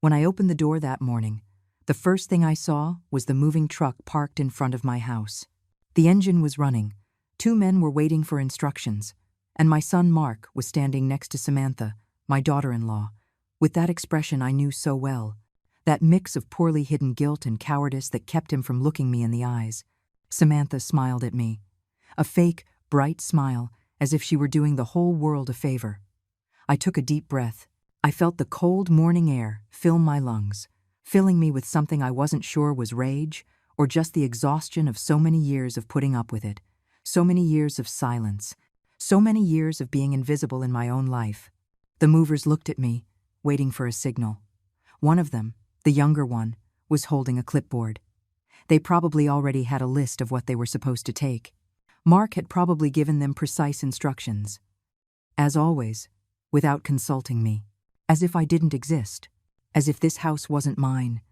When I opened the door that morning, the first thing I saw was the moving truck parked in front of my house. The engine was running, 2 men were waiting for instructions, and my son Mark was standing next to Samantha, my daughter-in-law, with that expression I knew so well, that mix of poorly hidden guilt and cowardice that kept him from looking me in the eyes. Samantha smiled at me, a fake, bright smile, as if she were doing the whole world a favor. I took a deep breath. I felt the cold morning air fill my lungs, filling me with something I wasn't sure was rage or just the exhaustion of so many years of putting up with it, so many years of silence, so many years of being invisible in my own life. The movers looked at me, waiting for a signal. One of them, the younger one, was holding a clipboard. They probably already had a list of what they were supposed to take. Mark had probably given them precise instructions. As always, without consulting me, as if I didn't exist, as if this house wasn't mine,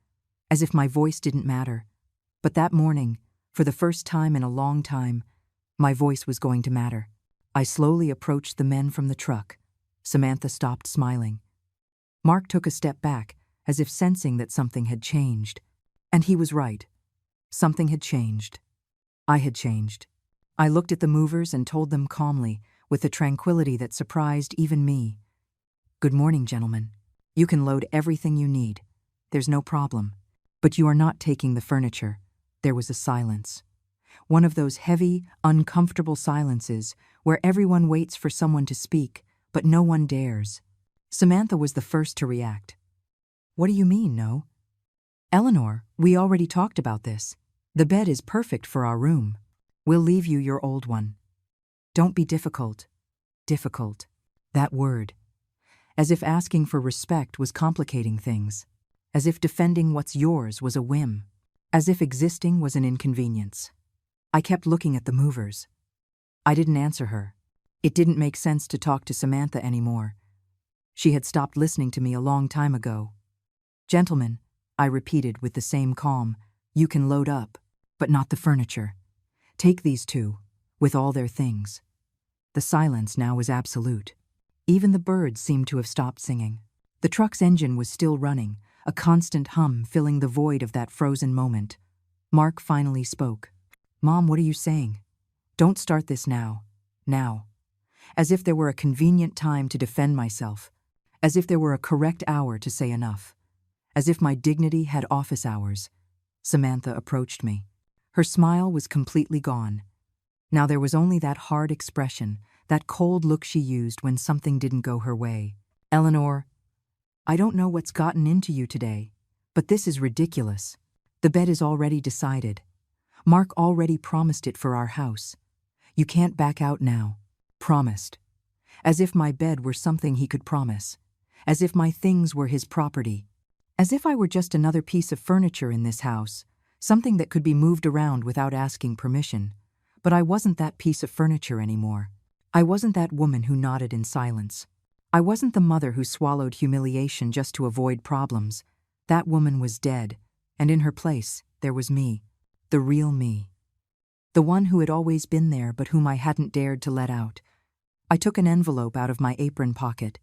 as if my voice didn't matter. But that morning, for the first time in a long time, my voice was going to matter. I slowly approached the men from the truck. Samantha stopped smiling. Mark took a step back, as if sensing that something had changed. And he was right. Something had changed. I had changed. I looked at the movers and told them calmly, with a tranquility that surprised even me. "Good morning, gentlemen. You can load everything you need. There's no problem. But you are not taking the furniture." There was a silence. One of those heavy, uncomfortable silences where everyone waits for someone to speak, but no one dares. Samantha was the first to react. "What do you mean, no?" "Eleanor, we already talked about this. The bed is perfect for our room. We'll leave you your old one. Don't be difficult." Difficult. That word. As if asking for respect was complicating things. As if defending what's yours was a whim. As if existing was an inconvenience. I kept looking at the movers. I didn't answer her. It didn't make sense to talk to Samantha anymore. She had stopped listening to me a long time ago. "Gentlemen," I repeated with the same calm, "you can load up, but not the furniture. Take these 2, with all their things." The silence now was absolute. Even the birds seemed to have stopped singing. The truck's engine was still running, a constant hum filling the void of that frozen moment. Mark finally spoke. "Mom, what are you saying? Don't start this now. Now." As if there were a convenient time to defend myself. As if there were a correct hour to say enough. As if my dignity had office hours. Samantha approached me. Her smile was completely gone. Now there was only that hard expression, that cold look she used when something didn't go her way. "Eleanor, I don't know what's gotten into you today, but this is ridiculous. The bed is already decided. Mark already promised it for our house. You can't back out now." Promised. As if my bed were something he could promise. As if my things were his property. As if I were just another piece of furniture in this house, something that could be moved around without asking permission. But I wasn't that piece of furniture anymore. I wasn't that woman who nodded in silence. I wasn't the mother who swallowed humiliation just to avoid problems. That woman was dead, and in her place, there was me. The real me. The one who had always been there but whom I hadn't dared to let out. I took an envelope out of my apron pocket.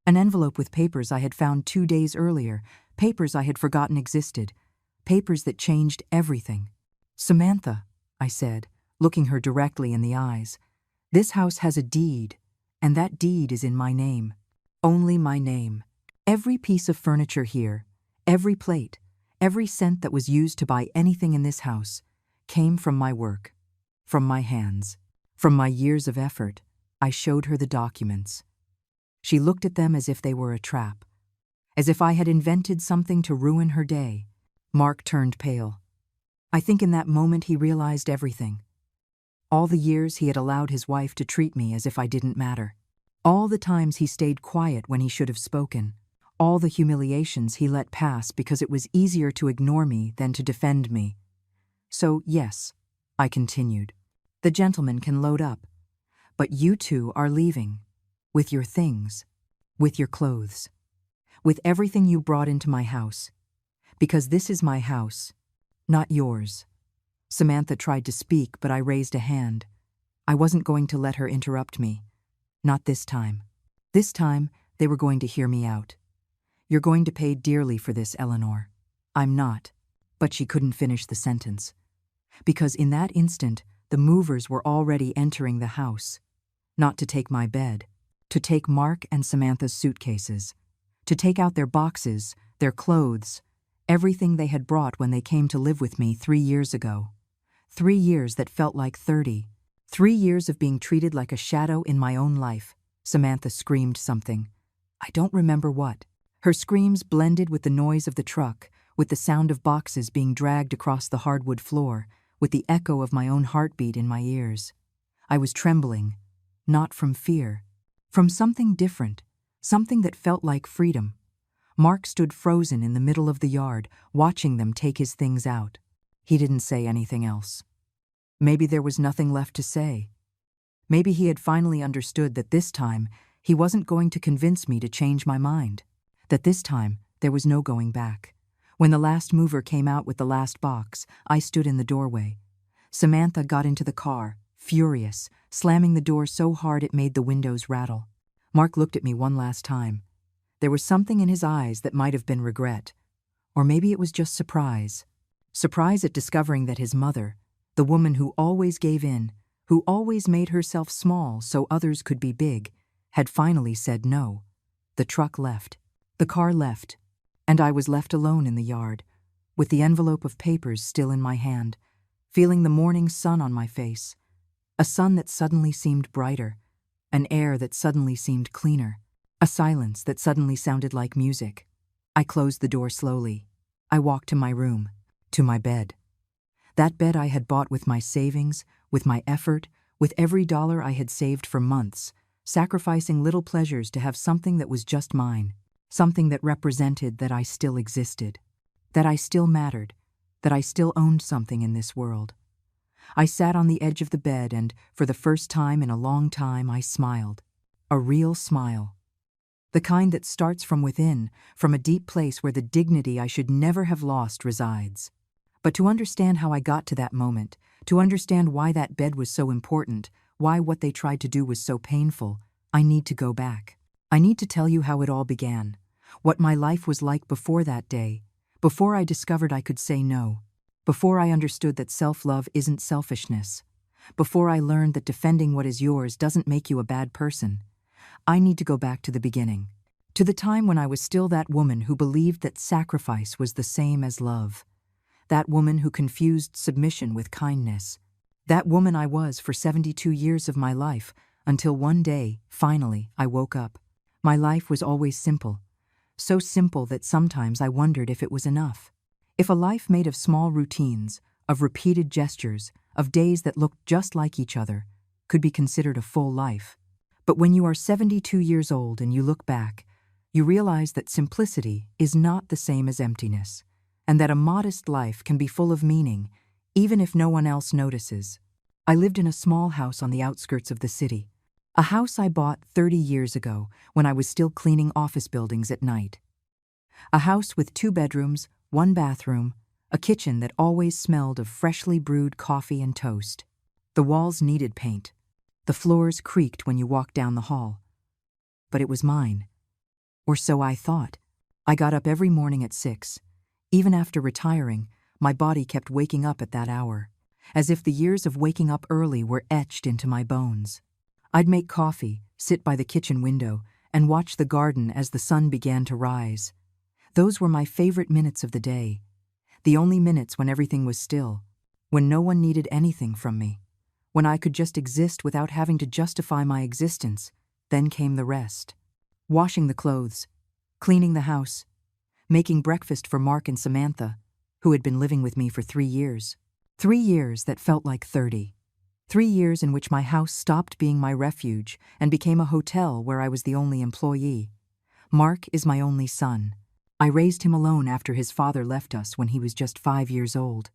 An envelope with papers I had found 2 days earlier, papers I had forgotten existed, papers that changed everything. "Samantha," I said, looking her directly in the eyes, "this house has a deed, and that deed is in my name. Only my name. Every piece of furniture here, every plate, every cent that was used to buy anything in this house, came from my work, from my hands, from my years of effort." I showed her the documents. She looked at them as if they were a trap, as if I had invented something to ruin her day. Mark turned pale. I think in that moment he realized everything. All the years he had allowed his wife to treat me as if I didn't matter. All the times he stayed quiet when he should have spoken. All the humiliations he let pass because it was easier to ignore me than to defend me. "So, yes," I continued, "the gentleman can load up. But you 2 are leaving. With your things. With your clothes. With everything you brought into my house. Because this is my house, not yours." Samantha tried to speak, but I raised a hand. I wasn't going to let her interrupt me. Not this time. This time, they were going to hear me out. "You're going to pay dearly for this, Eleanor." "I'm not." But she couldn't finish the sentence. Because in that instant, the movers were already entering the house. Not to take my bed, to take Mark and Samantha's suitcases, to take out their boxes, their clothes, everything they had brought when they came to live with me 3 years ago. 3 years that felt like 30. 3 years of being treated like a shadow in my own life. Samantha screamed something. I don't remember what. Her screams blended with the noise of the truck, with the sound of boxes being dragged across the hardwood floor, with the echo of my own heartbeat in my ears. I was trembling, not from fear, from something different, something that felt like freedom. Mark stood frozen in the middle of the yard, watching them take his things out. He didn't say anything else. Maybe there was nothing left to say. Maybe he had finally understood that this time he wasn't going to convince me to change my mind, that this time there was no going back. When the last mover came out with the last box, I stood in the doorway. Samantha got into the car, furious, slamming the door so hard it made the windows rattle. Mark looked at me one last time. There was something in his eyes that might have been regret. Or maybe it was just surprise. Surprise at discovering that his mother, the woman who always gave in, who always made herself small so others could be big, had finally said no. The truck left. The car left. And I was left alone in the yard, with the envelope of papers still in my hand, feeling the morning sun on my face, a sun that suddenly seemed brighter, an air that suddenly seemed cleaner, a silence that suddenly sounded like music. I closed the door slowly. I walked to my room, to my bed. That bed I had bought with my savings, with my effort, with every dollar I had saved for months, sacrificing little pleasures to have something that was just mine. Something that represented that I still existed, that I still mattered, that I still owned something in this world. I sat on the edge of the bed and, for the first time in a long time, I smiled. A real smile. The kind that starts from within, from a deep place where the dignity I should never have lost resides. But to understand how I got to that moment, to understand why that bed was so important, why what they tried to do was so painful, I need to go back. I need to tell you how it all began. What my life was like before that day, before I discovered I could say no, before I understood that self-love isn't selfishness, before I learned that defending what is yours doesn't make you a bad person. I need to go back to the beginning, to the time when I was still that woman who believed that sacrifice was the same as love, that woman who confused submission with kindness, that woman I was for 72 years of my life, until one day, finally, I woke up. My life was always simple. So simple that sometimes I wondered if it was enough. If a life made of small routines, of repeated gestures, of days that looked just like each other, could be considered a full life. But when you are 72 years old and you look back, you realize that simplicity is not the same as emptiness, and that a modest life can be full of meaning, even if no one else notices. I lived in a small house on the outskirts of the city. A house I bought 30 years ago when I was still cleaning office buildings at night. A house with 2 bedrooms, 1 bathroom, a kitchen that always smelled of freshly brewed coffee and toast. The walls needed paint. The floors creaked when you walked down the hall. But it was mine. Or so I thought. I got up every morning at 6. Even after retiring, my body kept waking up at that hour, as if the years of waking up early were etched into my bones. I'd make coffee, sit by the kitchen window, and watch the garden as the sun began to rise. Those were my favorite minutes of the day, the only minutes when everything was still, when no one needed anything from me, when I could just exist without having to justify my existence. Then came the rest. Washing the clothes, cleaning the house, making breakfast for Mark and Samantha, who had been living with me for 3 years. 3 years that felt like 30. 3 years in which my house stopped being my refuge and became a hotel where I was the only employee. Mark is my only son. I raised him alone after his father left us when he was just 5 years old.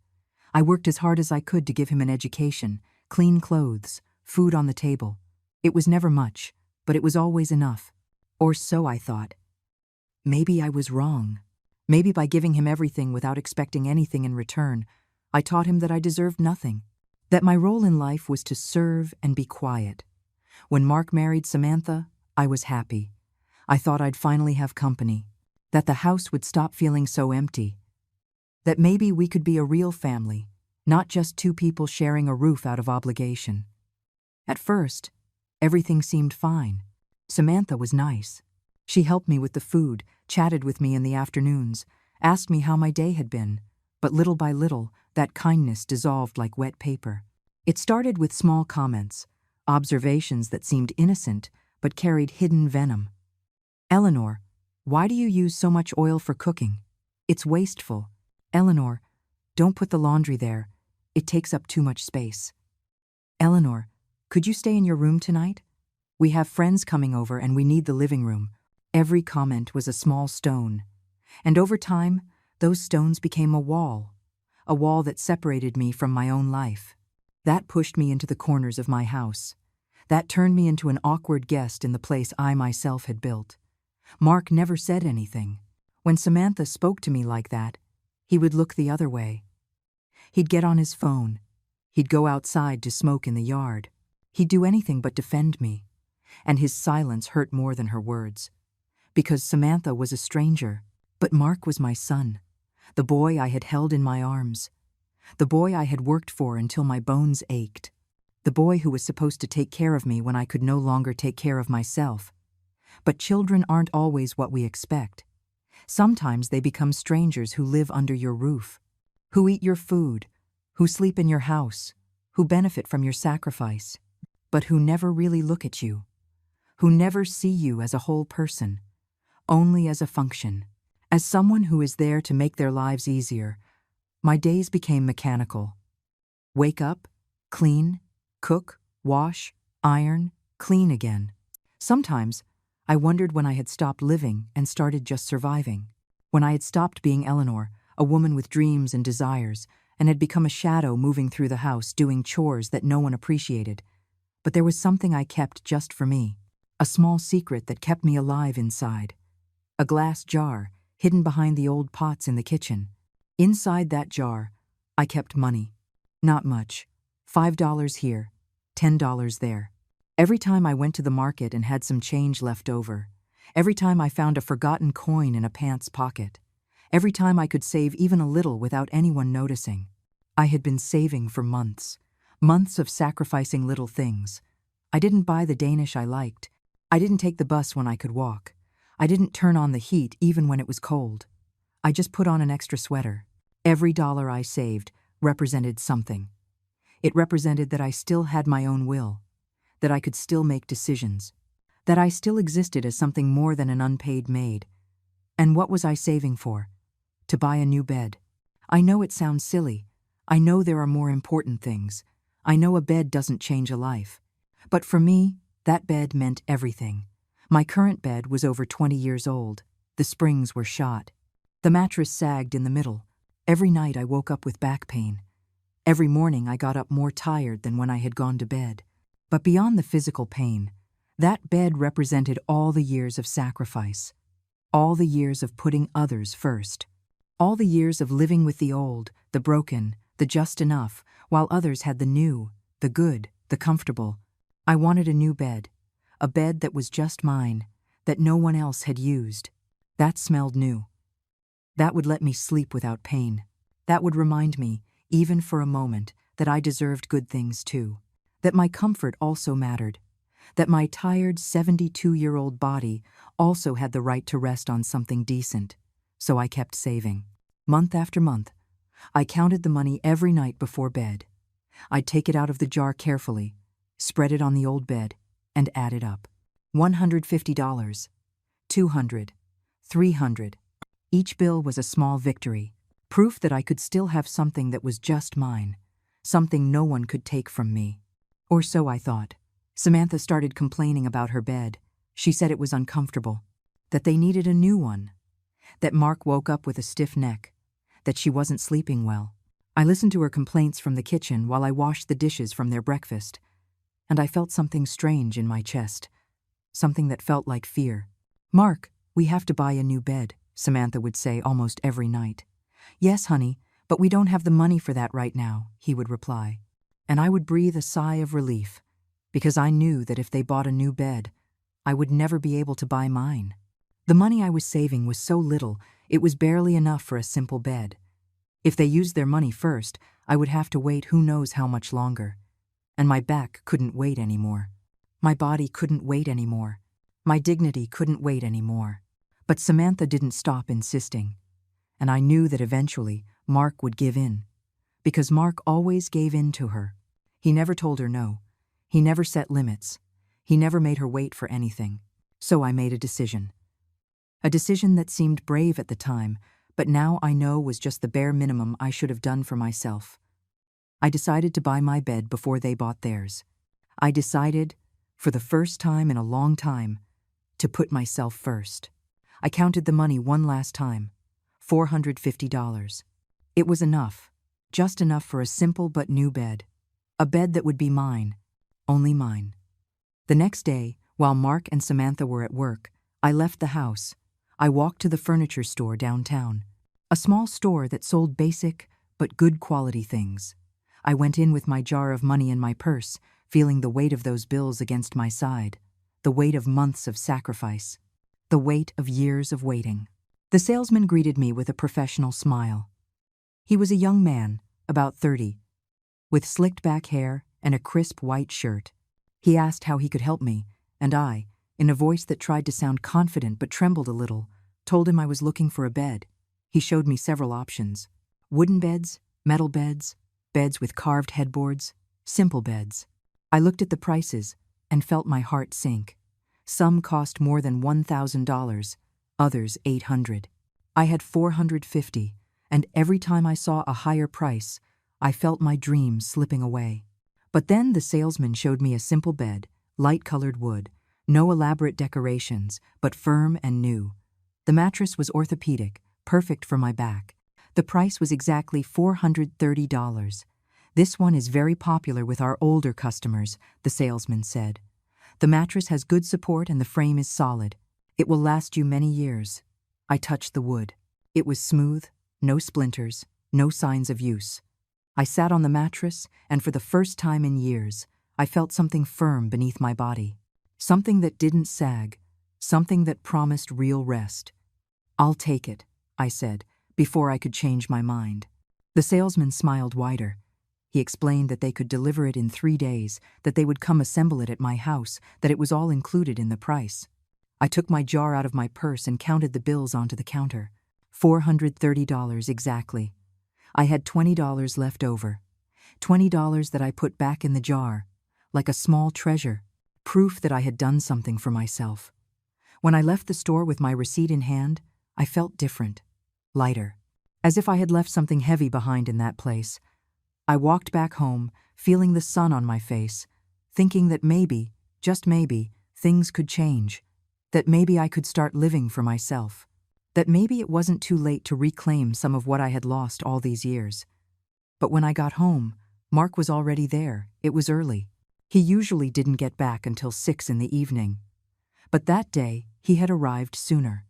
I worked as hard as I could to give him an education, clean clothes, food on the table. It was never much, but it was always enough. Or so I thought. Maybe I was wrong. Maybe by giving him everything without expecting anything in return, I taught him that I deserved nothing. That my role in life was to serve and be quiet. When Mark married Samantha, I was happy. I thought I'd finally have company. that the house would stop feeling so empty, that maybe we could be a real family, not just two people sharing a roof out of obligation. At first, everything seemed fine. Samantha was nice. She helped me with the food, chatted with me in the afternoons, asked me how my day had been, but little by little, that kindness dissolved like wet paper. It started with small comments, observations that seemed innocent but carried hidden venom. "Eleanor, why do you use so much oil for cooking? It's wasteful. Eleanor, don't put the laundry there. It takes up too much space. Eleanor, could you stay in your room tonight? We have friends coming over and we need the living room." Every comment was a small stone. And over time, those stones became a wall that separated me from my own life. That pushed me into the corners of my house. That turned me into an awkward guest in the place I myself had built. Mark never said anything. When Samantha spoke to me like that, he would look the other way. He'd get on his phone. He'd go outside to smoke in the yard. He'd do anything but defend me. And his silence hurt more than her words. Because Samantha was a stranger, but Mark was my son, the boy I had held in my arms, the boy I had worked for until my bones ached, the boy who was supposed to take care of me when I could no longer take care of myself. But children aren't always what we expect. Sometimes they become strangers who live under your roof, who eat your food, who sleep in your house, who benefit from your sacrifice, but who never really look at you, who never see you as a whole person, only as a function, as someone who is there to make their lives easier. My days became mechanical. Wake up, clean, cook, wash, iron, clean again. Sometimes, I wondered when I had stopped living and started just surviving, when I had stopped being Eleanor, a woman with dreams and desires, and had become a shadow moving through the house doing chores that no one appreciated. But there was something I kept just for me, a small secret that kept me alive inside. A glass jar hidden behind the old pots in the kitchen. Inside that jar, I kept money. Not much. $5 here, $10 there. Every time I went to the market and had some change left over, every time I found a forgotten coin in a pants pocket, every time I could save even a little without anyone noticing. I had been saving for months, months of sacrificing little things. I didn't buy the Danish I liked. I didn't take the bus when I could walk. I didn't turn on the heat even when it was cold. I just put on an extra sweater. Every dollar I saved represented something. It represented that I still had my own will, that I could still make decisions, that I still existed as something more than an unpaid maid. And what was I saving for? To buy a new bed. I know it sounds silly. I know there are more important things. I know a bed doesn't change a life. But for me, that bed meant everything. My current bed was over 20 years old. The springs were shot. The mattress sagged in the middle. Every night I woke up with back pain. Every morning I got up more tired than when I had gone to bed. But beyond the physical pain, that bed represented all the years of sacrifice, all the years of putting others first, all the years of living with the old, the broken, the just enough, while others had the new, the good, the comfortable. I wanted a new bed, a bed that was just mine, that no one else had used. That smelled new. That would let me sleep without pain. That would remind me, even for a moment, that I deserved good things too, that my comfort also mattered, that my tired 72-year-old body also had the right to rest on something decent. So I kept saving. Month after month, I counted the money every night before bed. I'd take it out of the jar carefully, spread it on the old bed, and add it up. $150, $200, $300. Each bill was a small victory, proof that I could still have something that was just mine, something no one could take from me. Or so I thought. Samantha started complaining about her bed. She said it was uncomfortable, that they needed a new one, that Mark woke up with a stiff neck, that she wasn't sleeping well. I listened to her complaints from the kitchen while I washed the dishes from their breakfast, and I felt something strange in my chest, something that felt like fear. "Mark, we have to buy a new bed," Samantha would say almost every night. "Yes, honey, but we don't have the money for that right now," he would reply. And I would breathe a sigh of relief, because I knew that if they bought a new bed, I would never be able to buy mine. The money I was saving was so little, it was barely enough for a simple bed. If they used their money first, I would have to wait who knows how much longer. And my back couldn't wait anymore. My body couldn't wait anymore. My dignity couldn't wait anymore. But Samantha didn't stop insisting. And I knew that eventually Mark would give in. Because Mark always gave in to her. He never told her no. He never set limits. He never made her wait for anything. So I made a decision. A decision that seemed brave at the time, but now I know was just the bare minimum I should have done for myself. I decided to buy my bed before they bought theirs. I decided, for the first time in a long time, to put myself first. I counted the money one last time. $450. It was enough, just enough for a simple but new bed. A bed that would be mine, only mine. The next day, while Mark and Samantha were at work, I left the house. I walked to the furniture store downtown, a small store that sold basic but good quality things. I went in with my jar of money in my purse, feeling the weight of those bills against my side, the weight of months of sacrifice, the weight of years of waiting. The salesman greeted me with a professional smile. He was a young man, about 30, with slicked back hair and a crisp white shirt. He asked how he could help me, and I, in a voice that tried to sound confident but trembled a little, told him I was looking for a bed. He showed me several options. Wooden beds, metal beds, beds with carved headboards, simple beds. I looked at the prices and felt my heart sink. Some cost more than $1,000, others $800. I had $450, and every time I saw a higher price, I felt my dreams slipping away. But then the salesman showed me a simple bed, light-colored wood, no elaborate decorations, but firm and new. The mattress was orthopedic, perfect for my back. The price was exactly $430. This one is very popular with our older customers, the salesman said. The mattress has good support and the frame is solid. It will last you many years. I touched the wood. It was smooth, no splinters, no signs of use. I sat on the mattress, and for the first time in years, I felt something firm beneath my body. Something that didn't sag, something that promised real rest. "I'll take it," I said, before I could change my mind. The salesman smiled wider. He explained that they could deliver it in 3 days, that they would come assemble it at my house, that it was all included in the price. I took my jar out of my purse and counted the bills onto the counter. $430 exactly. I had $20 left over. $20 that I put back in the jar, like a small treasure, proof that I had done something for myself. When I left the store with my receipt in hand, I felt different, lighter, as if I had left something heavy behind in that place. I walked back home, feeling the sun on my face, thinking that maybe, just maybe, things could change, that maybe I could start living for myself, that maybe it wasn't too late to reclaim some of what I had lost all these years. But when I got home, Mark was already there. It was early. He usually didn't get back until 6 in the evening. But that day, he had arrived sooner.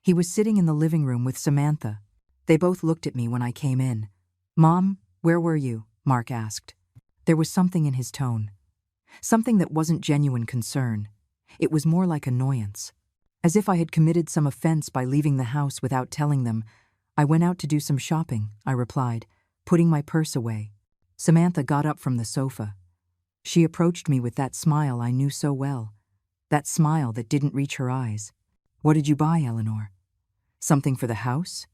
He was sitting in the living room with Samantha. They both looked at me when I came in. "Mom, where were you?" Mark asked. There was something in his tone. Something that wasn't genuine concern. It was more like annoyance. As if I had committed some offense by leaving the house without telling them. "I went out to do some shopping," I replied, putting my purse away. Samantha got up from the sofa. She approached me with that smile I knew so well. That smile that didn't reach her eyes. "What did you buy, Eleanor?" "Something for the house?"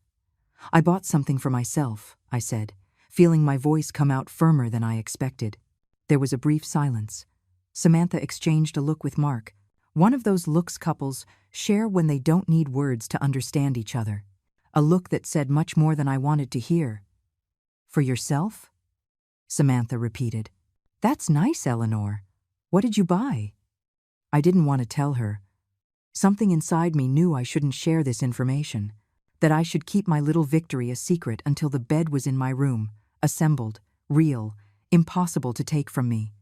"I bought something for myself," I said, feeling my voice come out firmer than I expected. There was a brief silence. Samantha exchanged a look with Mark. One of those looks couples share when they don't need words to understand each other. A look that said much more than I wanted to hear. "For yourself?" Samantha repeated. "That's nice, Eleanor. What did you buy?" I didn't want to tell her. Something inside me knew I shouldn't share this information, that I should keep my little victory a secret until the bed was in my room, assembled, real, impossible to take from me.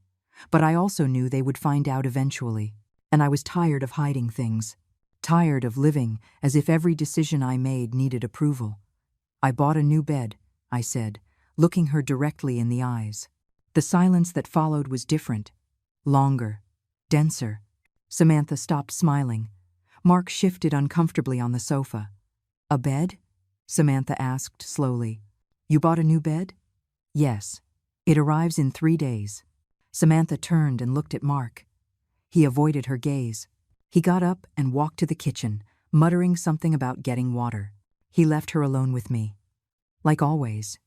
But I also knew they would find out eventually, and I was tired of hiding things, tired of living as if every decision I made needed approval. "I bought a new bed," I said, looking her directly in the eyes. The silence that followed was different, longer, denser. Samantha stopped smiling. Mark shifted uncomfortably on the sofa. "A bed?" Samantha asked slowly. "You bought a new bed?" "Yes. It arrives in 3 days." Samantha turned and looked at Mark. He avoided her gaze. He got up and walked to the kitchen, muttering something about getting water. He left her alone with me. Like always,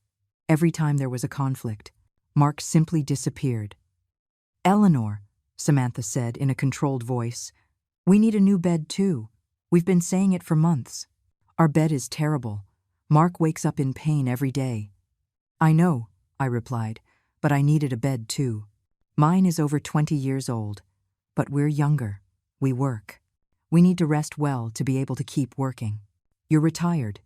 every time there was a conflict, Mark simply disappeared. "Eleanor," Samantha said in a controlled voice, "we need a new bed too. We've been saying it for months. Our bed is terrible. Mark wakes up in pain every day." "I know," I replied, "but I needed a bed too. Mine is over 20 years old, but we're younger. We work. We need to rest well to be able to keep working. You're retired.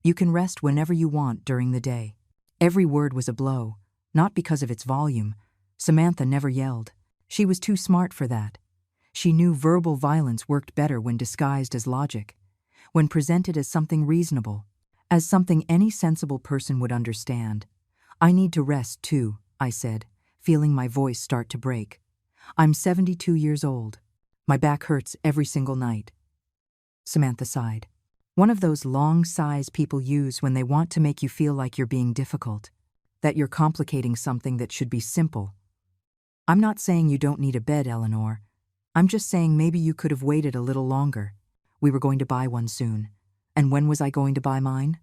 You can rest whenever you want during the day." Every word was a blow, not because of its volume. Samantha never yelled. She was too smart for that. She knew verbal violence worked better when disguised as logic, when presented as something reasonable, as something any sensible person would understand. "I need to rest too," I said, feeling my voice start to break. "I'm 72 years old. My back hurts every single night." Samantha sighed. One of those long sighs people use when they want to make you feel like you're being difficult, that you're complicating something that should be simple. "I'm not saying you don't need a bed, Eleanor. I'm just saying maybe you could have waited a little longer. We were going to buy one soon. And when was I going to buy mine?"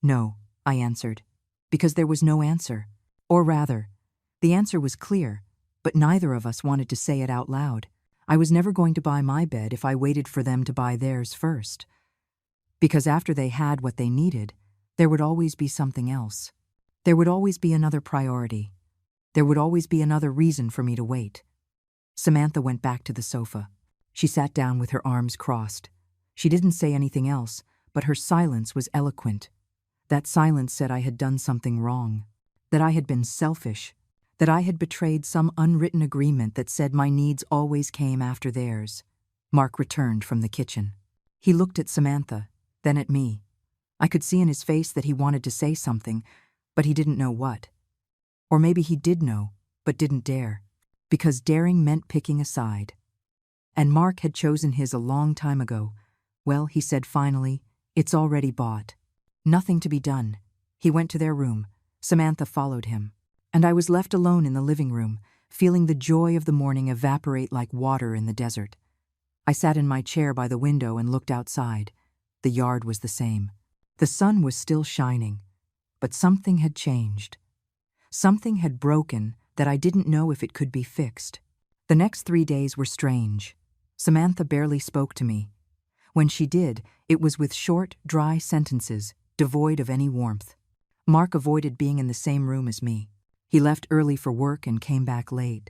"No," I answered, because there was no answer. Or rather, the answer was clear, but neither of us wanted to say it out loud. I was never going to buy my bed if I waited for them to buy theirs first. Because after they had what they needed, there would always be something else. There would always be another priority. There would always be another reason for me to wait. Samantha went back to the sofa. She sat down with her arms crossed. She didn't say anything else, but her silence was eloquent. That silence said I had done something wrong, that I had been selfish, that I had betrayed some unwritten agreement that said my needs always came after theirs. Mark returned from the kitchen. He looked at Samantha, then at me. I could see in his face that he wanted to say something, but he didn't know what. Or maybe he did know, but didn't dare, because daring meant picking a side. And Mark had chosen his a long time ago. "Well," he said finally, "it's already bought. Nothing to be done." He went to their room. Samantha followed him. And I was left alone in the living room, feeling the joy of the morning evaporate like water in the desert. I sat in my chair by the window and looked outside. The yard was the same. The sun was still shining, but something had changed. Something had broken that I didn't know if it could be fixed. The next 3 days were strange. Samantha barely spoke to me. When she did, it was with short, dry sentences, devoid of any warmth. Mark avoided being in the same room as me. He left early for work and came back late.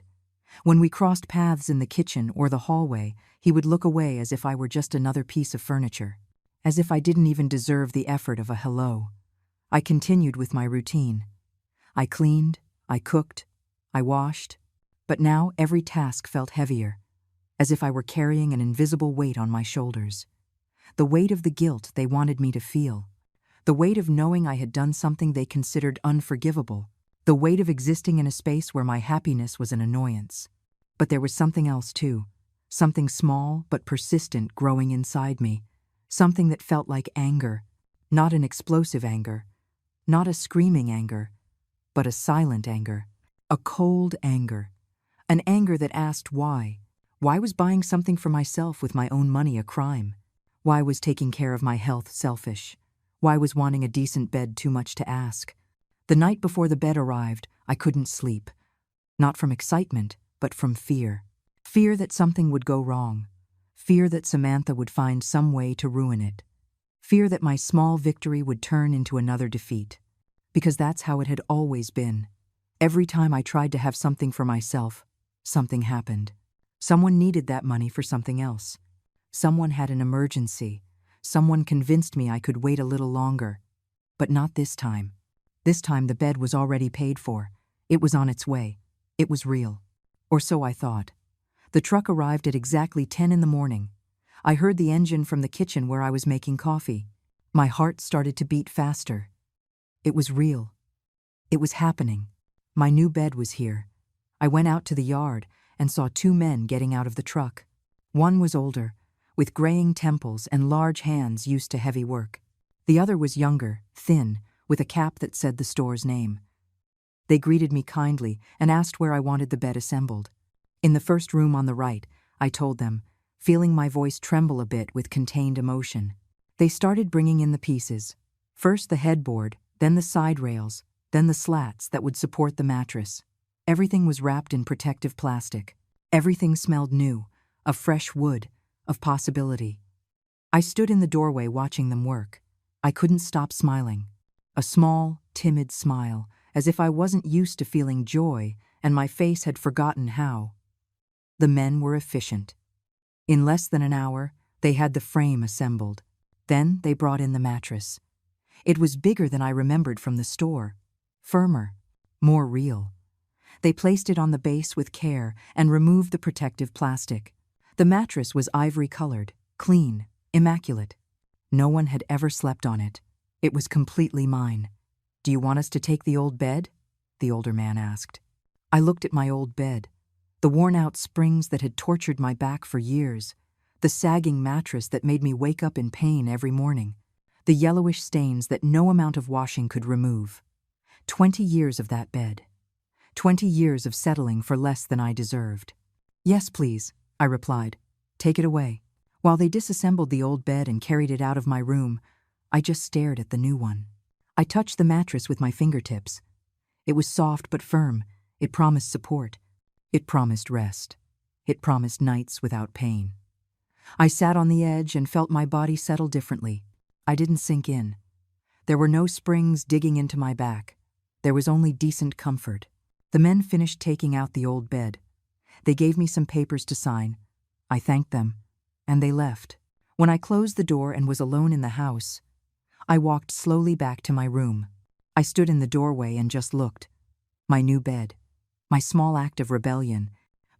When we crossed paths in the kitchen or the hallway, he would look away as if I were just another piece of furniture, as if I didn't even deserve the effort of a hello. I continued with my routine. I cleaned, I cooked, I washed, but now every task felt heavier, as if I were carrying an invisible weight on my shoulders. The weight of the guilt they wanted me to feel. The weight of knowing I had done something they considered unforgivable. The weight of existing in a space where my happiness was an annoyance. But there was something else too. Something small but persistent growing inside me. Something that felt like anger. Not an explosive anger. Not a screaming anger. But a silent anger. A cold anger. An anger that asked why. Why was buying something for myself with my own money a crime? Why was taking care of my health selfish? Why was wanting a decent bed too much to ask? The night before the bed arrived, I couldn't sleep. Not from excitement, but from fear. Fear that something would go wrong. Fear that Samantha would find some way to ruin it. Fear that my small victory would turn into another defeat. Because that's how it had always been. Every time I tried to have something for myself, something happened. Someone needed that money for something else. Someone had an emergency. Someone convinced me I could wait a little longer. But not this time. This time the bed was already paid for. It was on its way. It was real. Or so I thought. The truck arrived at exactly 10 in the morning. I heard the engine from the kitchen where I was making coffee. My heart started to beat faster. It was real. It was happening. My new bed was here. I went out to the yard and saw 2 men getting out of the truck. One was older, with graying temples and large hands used to heavy work. The other was younger, thin, with a cap that said the store's name. They greeted me kindly and asked where I wanted the bed assembled. In the first room on the right, I told them, feeling my voice tremble a bit with contained emotion. They started bringing in the pieces. First the headboard, then the side rails, then the slats that would support the mattress. Everything was wrapped in protective plastic. Everything smelled new, of fresh wood, of possibility. I stood in the doorway watching them work. I couldn't stop smiling. A small, timid smile, as if I wasn't used to feeling joy and my face had forgotten how. The men were efficient. In less than an hour, they had the frame assembled. Then they brought in the mattress. It was bigger than I remembered from the store, firmer, more real. They placed it on the base with care and removed the protective plastic. The mattress was ivory-colored, clean, immaculate. No one had ever slept on it. It was completely mine. "Do you want us to take the old bed?" the older man asked. I looked at my old bed, the worn-out springs that had tortured my back for years, the sagging mattress that made me wake up in pain every morning, the yellowish stains that no amount of washing could remove. 20 years of that bed. 20 years of settling for less than I deserved. "Yes, please," I replied. "Take it away." While they disassembled the old bed and carried it out of my room, I just stared at the new one. I touched the mattress with my fingertips. It was soft but firm. It promised support. It promised rest. It promised nights without pain. I sat on the edge and felt my body settle differently. I didn't sink in. There were no springs digging into my back. There was only decent comfort. The men finished taking out the old bed. They gave me some papers to sign. I thanked them, and they left. When I closed the door and was alone in the house, I walked slowly back to my room. I stood in the doorway and just looked. My new bed, my small act of rebellion,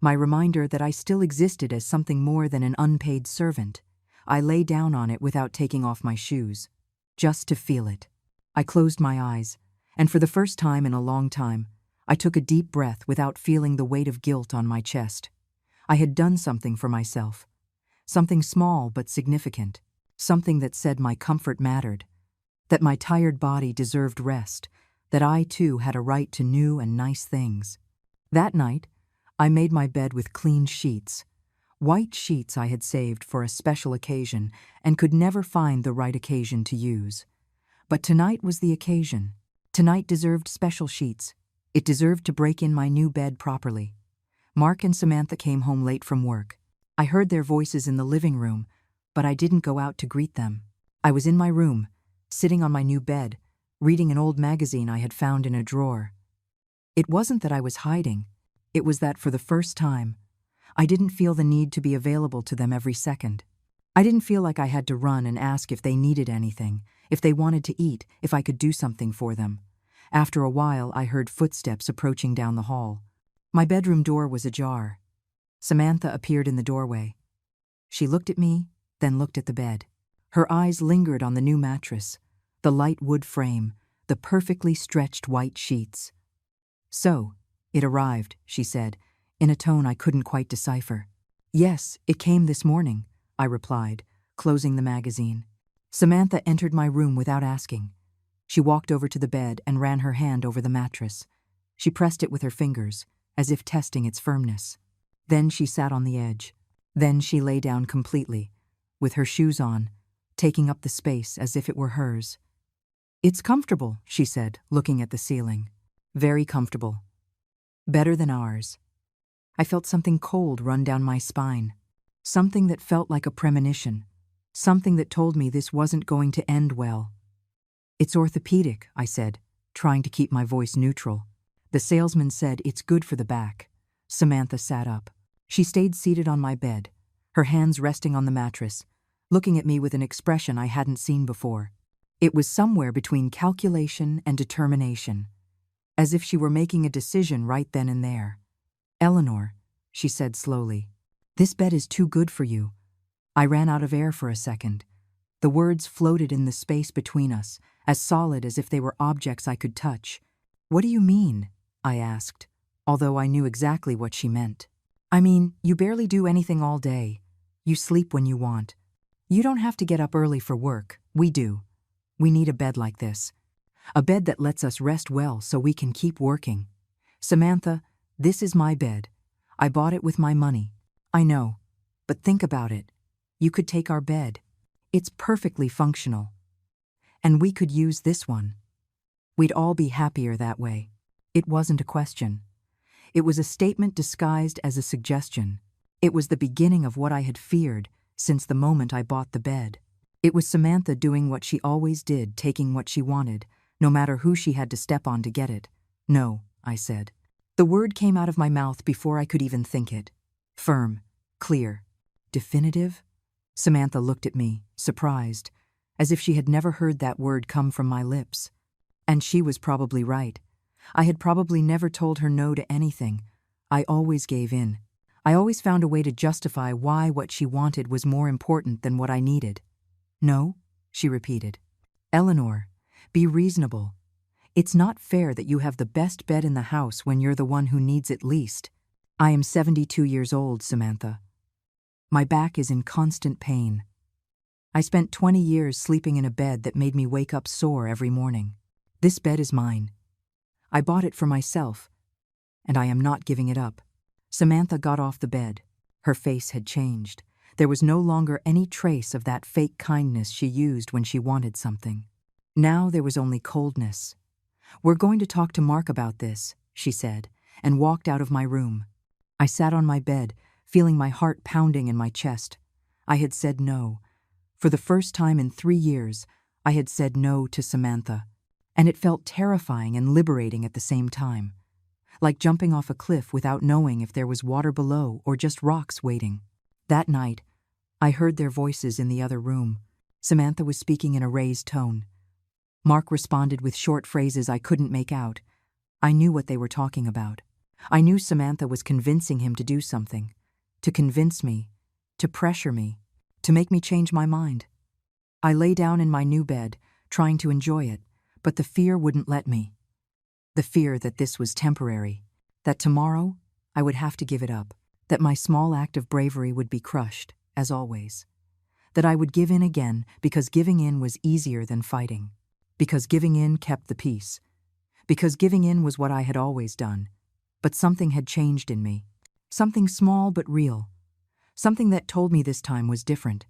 my reminder that I still existed as something more than an unpaid servant. I lay down on it without taking off my shoes, just to feel it. I closed my eyes, and for the first time in a long time, I took a deep breath without feeling the weight of guilt on my chest. I had done something for myself. Something small but significant. Something that said my comfort mattered. That my tired body deserved rest. That I, too, had a right to new and nice things. That night, I made my bed with clean sheets. White sheets I had saved for a special occasion and could never find the right occasion to use. But tonight was the occasion. Tonight deserved special sheets. It deserved to break in my new bed properly. Mark and Samantha came home late from work. I heard their voices in the living room, but I didn't go out to greet them. I was in my room, sitting on my new bed, reading an old magazine I had found in a drawer. It wasn't that I was hiding. It was that, for the first time, I didn't feel the need to be available to them every second. I didn't feel like I had to run and ask if they needed anything, if they wanted to eat, if I could do something for them. After a while, I heard footsteps approaching down the hall. My bedroom door was ajar. Samantha appeared in the doorway. She looked at me, then looked at the bed. Her eyes lingered on the new mattress, the light wood frame, the perfectly stretched white sheets. "So, it arrived," she said, in a tone I couldn't quite decipher. "Yes, it came this morning," I replied, closing the magazine. Samantha entered my room without asking. She walked over to the bed and ran her hand over the mattress. She pressed it with her fingers, as if testing its firmness. Then she sat on the edge. Then she lay down completely, with her shoes on, taking up the space as if it were hers. "It's comfortable," she said, looking at the ceiling. "Very comfortable. Better than ours." I felt something cold run down my spine. Something that felt like a premonition. Something that told me this wasn't going to end well. "It's orthopedic," I said, trying to keep my voice neutral. "The salesman said it's good for the back." Samantha sat up. She stayed seated on my bed, her hands resting on the mattress, looking at me with an expression I hadn't seen before. It was somewhere between calculation and determination, as if she were making a decision right then and there. "Eleanor," she said slowly, "this bed is too good for you." I ran out of air for a second. The words floated in the space between us, as solid as if they were objects I could touch. "What do you mean?" I asked, although I knew exactly what she meant. "I mean, you barely do anything all day. You sleep when you want. You don't have to get up early for work. We do. We need a bed like this. A bed that lets us rest well so we can keep working. Samantha, this is my bed. I bought it with my money. I know. But think about it. You could take our bed. It's perfectly functional. And we could use this one. We'd all be happier that way. It wasn't a question. It was a statement disguised as a suggestion. It was the beginning of what I had feared since the moment I bought the bed. It was Samantha doing what she always did, taking what she wanted, no matter who she had to step on to get it. No, I said. The word came out of my mouth before I could even think it. Firm, clear, definitive. Samantha looked at me, surprised, as if she had never heard that word come from my lips. And she was probably right. I had probably never told her no to anything. I always gave in. I always found a way to justify why what she wanted was more important than what I needed. No, she repeated. Eleanor, be reasonable. It's not fair that you have the best bed in the house when you're the one who needs it least. I am 72 years old, Samantha. My back is in constant pain. I spent 20 years sleeping in a bed that made me wake up sore every morning. This bed is mine. I bought it for myself, and I am not giving it up. Samantha got off the bed. Her face had changed. There was no longer any trace of that fake kindness she used when she wanted something. Now there was only coldness. We're going to talk to Mark about this, she said, and walked out of my room. I sat on my bed, feeling my heart pounding in my chest. I had said no. For the first time in 3 years, I had said no to Samantha. And it felt terrifying and liberating at the same time. Like jumping off a cliff without knowing if there was water below or just rocks waiting. That night, I heard their voices in the other room. Samantha was speaking in a raised tone. Mark responded with short phrases I couldn't make out. I knew what they were talking about. I knew Samantha was convincing him to do something. To convince me. To pressure me. To make me change my mind. I lay down in my new bed, trying to enjoy it, but the fear wouldn't let me. The fear that this was temporary, that tomorrow I would have to give it up, that my small act of bravery would be crushed, as always, that I would give in again because giving in was easier than fighting, because giving in kept the peace, because giving in was what I had always done. But something had changed in me, something small but real, something that told me this time was different,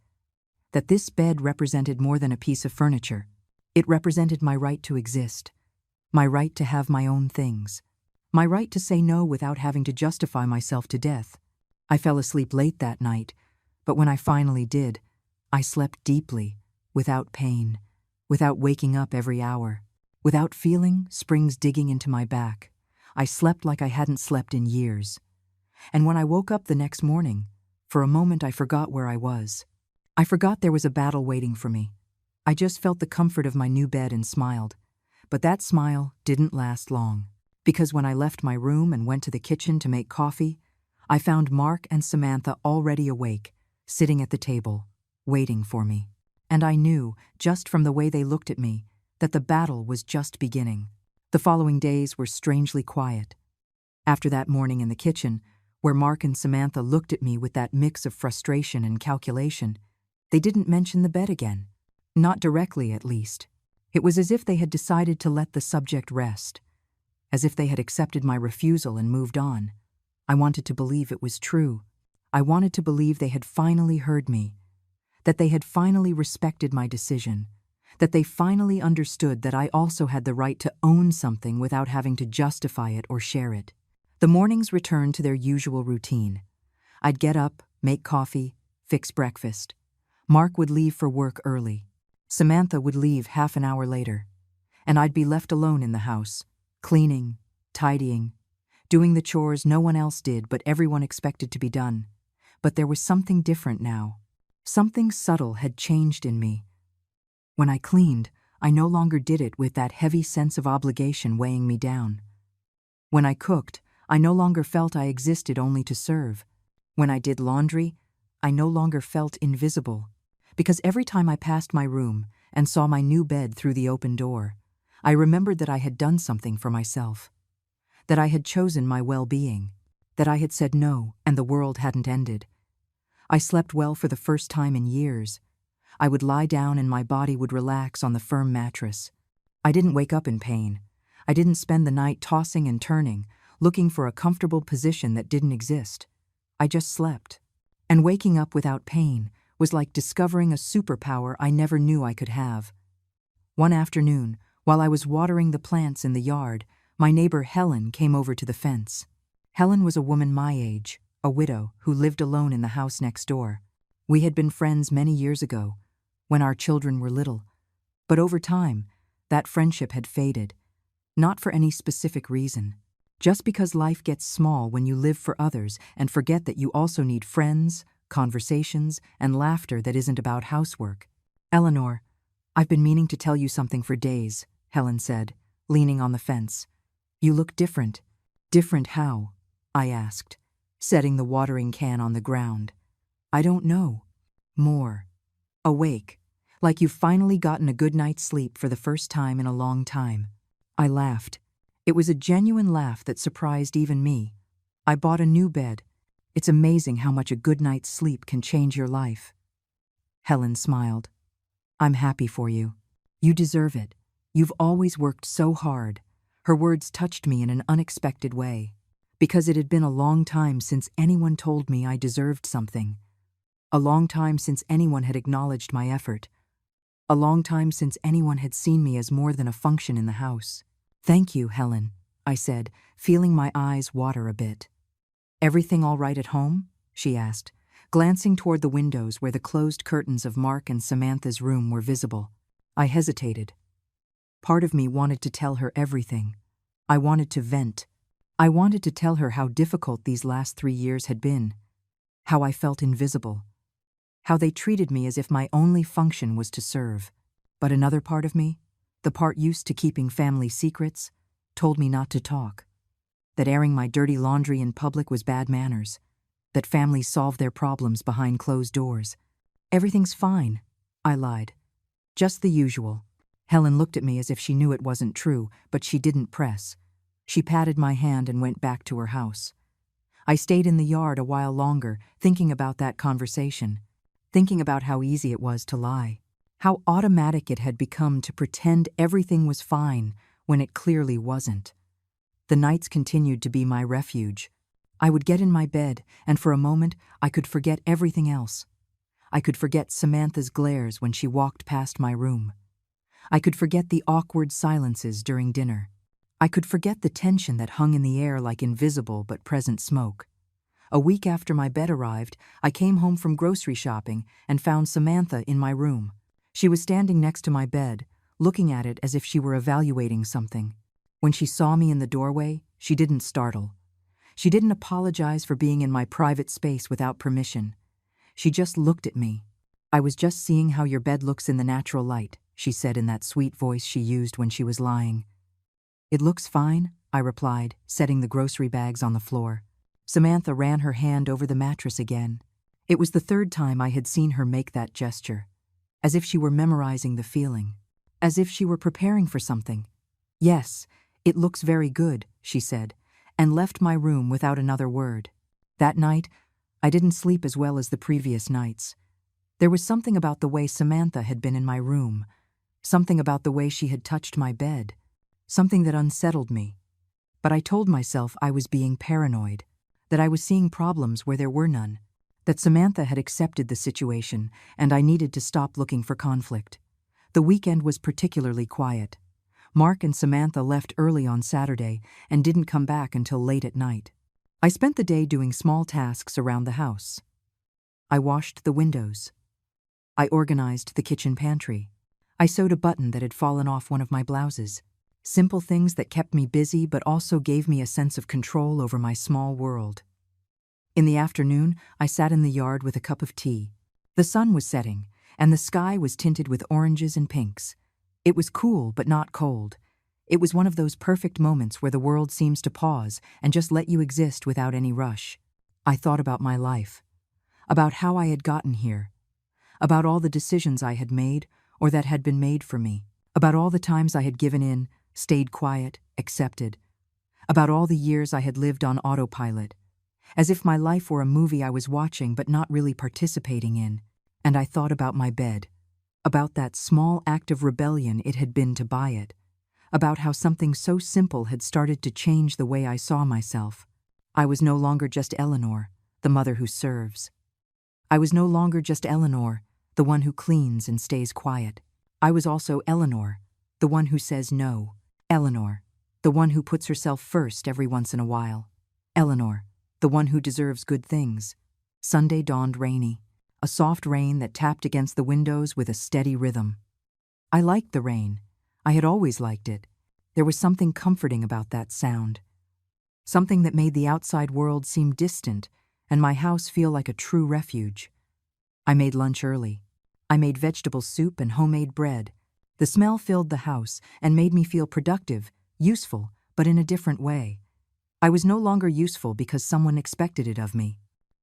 that this bed represented more than a piece of furniture. It represented my right to exist, my right to have my own things, my right to say no without having to justify myself to death. I fell asleep late that night, but when I finally did, I slept deeply, without pain, without waking up every hour, without feeling springs digging into my back. I slept like I hadn't slept in years. And when I woke up the next morning, for a moment I forgot where I was. I forgot there was a battle waiting for me. I just felt the comfort of my new bed and smiled. But that smile didn't last long, because when I left my room and went to the kitchen to make coffee, I found Mark and Samantha already awake, sitting at the table, waiting for me. And I knew, just from the way they looked at me, that the battle was just beginning. The following days were strangely quiet. After that morning in the kitchen, where Mark and Samantha looked at me with that mix of frustration and calculation, they didn't mention the bed again. Not directly, at least. It was as if they had decided to let the subject rest, as if they had accepted my refusal and moved on. I wanted to believe it was true. I wanted to believe they had finally heard me, that they had finally respected my decision, that they finally understood that I also had the right to own something without having to justify it or share it. The mornings returned to their usual routine. I'd get up, make coffee, fix breakfast. Mark would leave for work early. Samantha would leave half an hour later, and I'd be left alone in the house, cleaning, tidying, doing the chores no one else did but everyone expected to be done. But there was something different now. Something subtle had changed in me. When I cleaned, I no longer did it with that heavy sense of obligation weighing me down. When I cooked, I no longer felt I existed only to serve. When I did laundry, I no longer felt invisible. Because every time I passed my room and saw my new bed through the open door, I remembered that I had done something for myself, that I had chosen my well-being, that I had said no and the world hadn't ended. I slept well for the first time in years. I would lie down and my body would relax on the firm mattress. I didn't wake up in pain. I didn't spend the night tossing and turning, looking for a comfortable position that didn't exist. I just slept. And waking up without pain was like discovering a superpower I never knew I could have. One afternoon, while I was watering the plants in the yard, my neighbor Helen came over to the fence. Helen was a woman my age, a widow who lived alone in the house next door. We had been friends many years ago, when our children were little. But over time, that friendship had faded. Not for any specific reason. Just because life gets small when you live for others and forget that you also need friends, conversations, and laughter that isn't about housework. "Eleanor, I've been meaning to tell you something for days," Helen said, leaning on the fence. "You look different." "Different how?" I asked, setting the watering can on the ground. "I don't know." "More. Awake. Like you've finally gotten a good night's sleep for the first time in a long time." I laughed. It was a genuine laugh that surprised even me. "I bought a new bed. It's amazing how much a good night's sleep can change your life." Helen smiled. "I'm happy for you. You deserve it. You've always worked so hard." Her words touched me in an unexpected way, because it had been a long time since anyone told me I deserved something. A long time since anyone had acknowledged my effort. A long time since anyone had seen me as more than a function in the house. "Thank you, Helen," I said, feeling my eyes water a bit. "Everything all right at home?" she asked, glancing toward the windows where the closed curtains of Mark and Samantha's room were visible. I hesitated. Part of me wanted to tell her everything. I wanted to vent. I wanted to tell her how difficult these last 3 years had been, how I felt invisible, how they treated me as if my only function was to serve. But another part of me, the part used to keeping family secrets, told me not to talk. That airing my dirty laundry in public was bad manners. That families solve their problems behind closed doors. "Everything's fine," I lied. "Just the usual." Helen looked at me as if she knew it wasn't true, but she didn't press. She patted my hand and went back to her house. I stayed in the yard a while longer, thinking about that conversation, thinking about how easy it was to lie, how automatic it had become to pretend everything was fine when it clearly wasn't. The nights continued to be my refuge. I would get in my bed, and for a moment I could forget everything else. I could forget Samantha's glares when she walked past my room. I could forget the awkward silences during dinner. I could forget the tension that hung in the air like invisible but present smoke. A week after my bed arrived, I came home from grocery shopping and found Samantha in my room. She was standing next to my bed, looking at it as if she were evaluating something. When she saw me in the doorway, she didn't startle. She didn't apologize for being in my private space without permission. She just looked at me. "I was just seeing how your bed looks in the natural light," she said in that sweet voice she used when she was lying. "It looks fine," I replied, setting the grocery bags on the floor. Samantha ran her hand over the mattress again. It was the third time I had seen her make that gesture, as if she were memorizing the feeling, as if she were preparing for something. "Yes, it looks very good," she said, and left my room without another word. That night, I didn't sleep as well as the previous nights. There was something about the way Samantha had been in my room, something about the way she had touched my bed, something that unsettled me. But I told myself I was being paranoid, that I was seeing problems where there were none, that Samantha had accepted the situation and I needed to stop looking for conflict. The weekend was particularly quiet. Mark and Samantha left early on Saturday and didn't come back until late at night. I spent the day doing small tasks around the house. I washed the windows. I organized the kitchen pantry. I sewed a button that had fallen off one of my blouses. Simple things that kept me busy but also gave me a sense of control over my small world. In the afternoon, I sat in the yard with a cup of tea. The sun was setting, and the sky was tinted with oranges and pinks. It was cool but not cold. It was one of those perfect moments where the world seems to pause and just let you exist without any rush. I thought about my life, about how I had gotten here, about all the decisions I had made or that had been made for me, about all the times I had given in, stayed quiet, accepted, about all the years I had lived on autopilot. as if my life were a movie I was watching but not really participating in. And I thought about my bed, about that small act of rebellion it had been to buy it, about how something so simple had started to change the way I saw myself. I was no longer just Eleanor, the mother who serves. I was no longer just Eleanor, the one who cleans and stays quiet. I was also Eleanor, the one who says no. Eleanor, the one who puts herself first every once in a while. Eleanor, the one who deserves good things. Sunday dawned rainy, a soft rain that tapped against the windows with a steady rhythm. I liked the rain. I had always liked it. There was something comforting about that sound. Something that made the outside world seem distant and my house feel like a true refuge. I made lunch early. I made vegetable soup and homemade bread. The smell filled the house and made me feel productive, useful, but in a different way. I was no longer useful because someone expected it of me.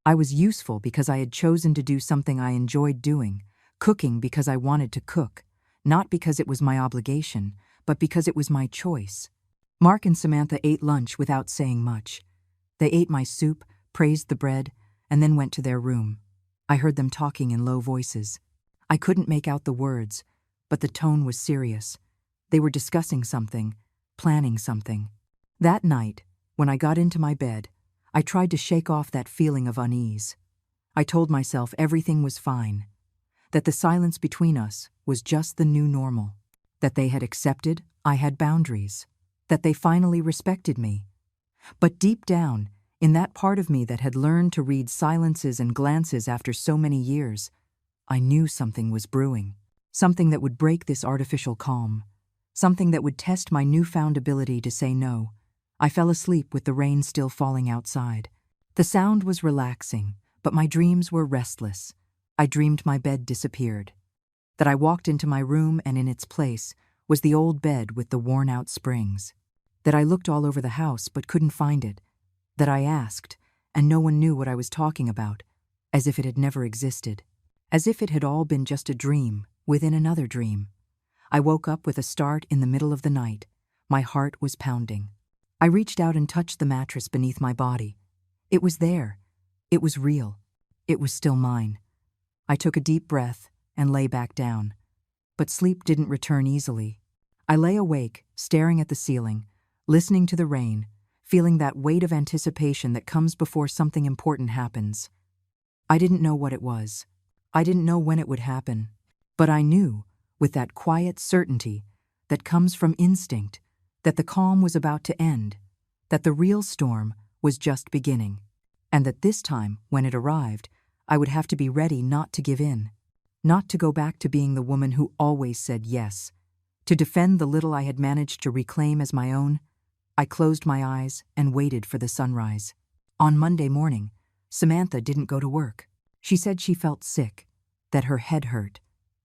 I was useful because I had chosen to do something I enjoyed doing, cooking because I wanted to cook, not because it was my obligation, but because it was my choice. Mark and Samantha ate lunch without saying much. They ate my soup, praised the bread, and then went to their room. I heard them talking in low voices. I couldn't make out the words, but the tone was serious. They were discussing something, planning something. That night, when I got into my bed, I tried to shake off that feeling of unease. I told myself everything was fine, that the silence between us was just the new normal, that they had accepted I had boundaries, that they finally respected me. But deep down, in that part of me that had learned to read silences and glances after so many years, I knew something was brewing, something that would break this artificial calm, something that would test my newfound ability to say no. I fell asleep with the rain still falling outside. The sound was relaxing, but my dreams were restless. I dreamed my bed disappeared, that I walked into my room and in its place was the old bed with the worn-out springs, that I looked all over the house but couldn't find it, that I asked, and no one knew what I was talking about, as if it had never existed, as if it had all been just a dream within another dream. I woke up with a start in the middle of the night. My heart was pounding. I reached out and touched the mattress beneath my body. It was there. It was real. It was still mine. I took a deep breath and lay back down. But sleep didn't return easily. I lay awake, staring at the ceiling, listening to the rain, feeling that weight of anticipation that comes before something important happens. I didn't know what it was. I didn't know when it would happen. But I knew, with that quiet certainty that comes from instinct, that the calm was about to end, that the real storm was just beginning, and that this time, when it arrived, I would have to be ready not to give in, not to go back to being the woman who always said yes, to defend the little I had managed to reclaim as my own. I closed my eyes and waited for the sunrise. On Monday morning, Samantha didn't go to work. She said she felt sick, that her head hurt,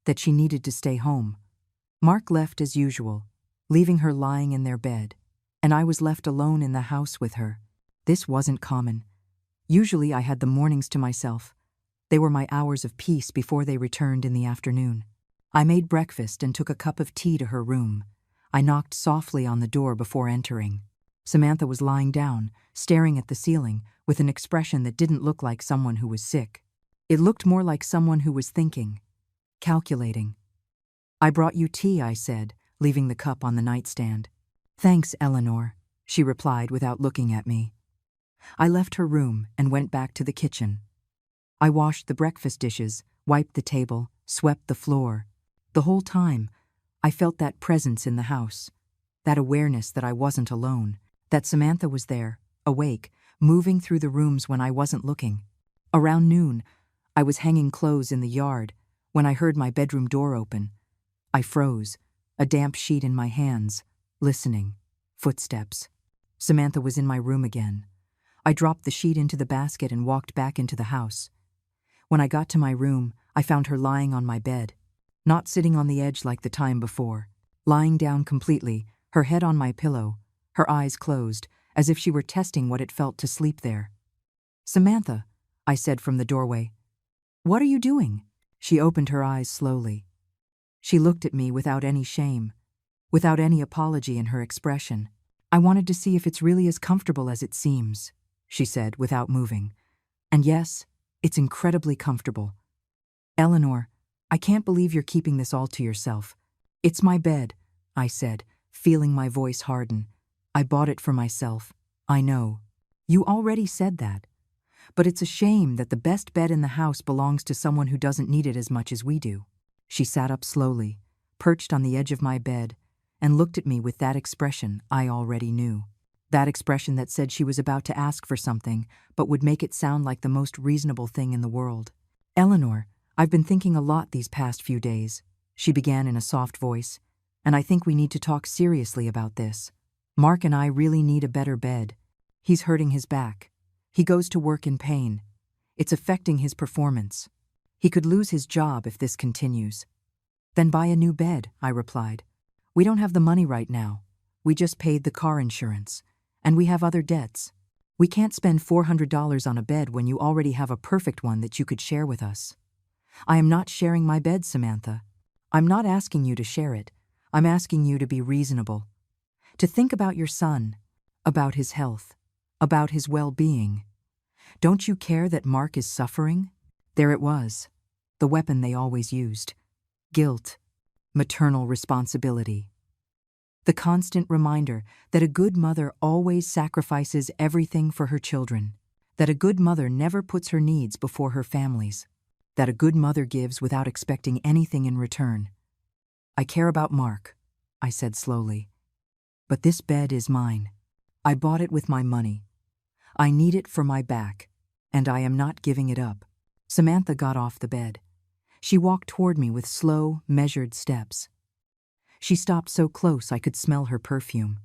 that she needed to stay home. Mark left as usual, leaving her lying in their bed, and I was left alone in the house with her. This wasn't common. Usually I had the mornings to myself. They were my hours of peace before they returned in the afternoon. I made breakfast and took a cup of tea to her room. I knocked softly on the door before entering. Samantha was lying down, staring at the ceiling, with an expression that didn't look like someone who was sick. It looked more like someone who was thinking, calculating. "I brought you tea," I said, leaving the cup on the nightstand. "Thanks, Eleanor," she replied without looking at me. I left her room and went back to the kitchen. I washed the breakfast dishes, wiped the table, swept the floor. The whole time, I felt that presence in the house, that awareness that I wasn't alone, that Samantha was there, awake, moving through the rooms when I wasn't looking. Around noon, I was hanging clothes in the yard when I heard my bedroom door open. I froze, a damp sheet in my hands, listening. Footsteps. Samantha was in my room again. I dropped the sheet into the basket and walked back into the house. When I got to my room, I found her lying on my bed, not sitting on the edge like the time before, lying down completely, her head on my pillow, her eyes closed, as if she were testing what it felt to sleep there. "Samantha," I said from the doorway. "What are you doing?" She opened her eyes slowly. She looked at me without any shame, without any apology in her expression. "I wanted to see if it's really as comfortable as it seems." she said without moving. And yes, it's incredibly comfortable. Eleanor, I can't believe you're keeping this all to yourself. It's my bed, I said, feeling my voice harden. I bought it for myself. I know. You already said that. But it's a shame that the best bed in the house belongs to someone who doesn't need it as much as we do. She sat up slowly, perched on the edge of my bed, and looked at me with that expression I already knew. That expression that said she was about to ask for something, but would make it sound like the most reasonable thing in the world. Eleanor, I've been thinking a lot these past few days, she began in a soft voice, and I think we need to talk seriously about this. Mark and I really need a better bed. He's hurting his back. He goes to work in pain. It's affecting his performance. He could lose his job if this continues. Then buy a new bed, I replied. We don't have the money right now. We just paid the car insurance. And we have other debts. We can't spend $400 on a bed when you already have a perfect one that you could share with us. I am not sharing my bed, Samantha. I'm not asking you to share it. I'm asking you to be reasonable. To think about your son, about his health, about his well-being. Don't you care that Mark is suffering? There it was, the weapon they always used. Guilt, maternal responsibility. The constant reminder that a good mother always sacrifices everything for her children, that a good mother never puts her needs before her family's, that a good mother gives without expecting anything in return. I care about Mark, I said slowly. But this bed is mine. I bought it with my money. I need it for my back, and I am not giving it up. Samantha got off the bed. She walked toward me with slow, measured steps. She stopped so close I could smell her perfume.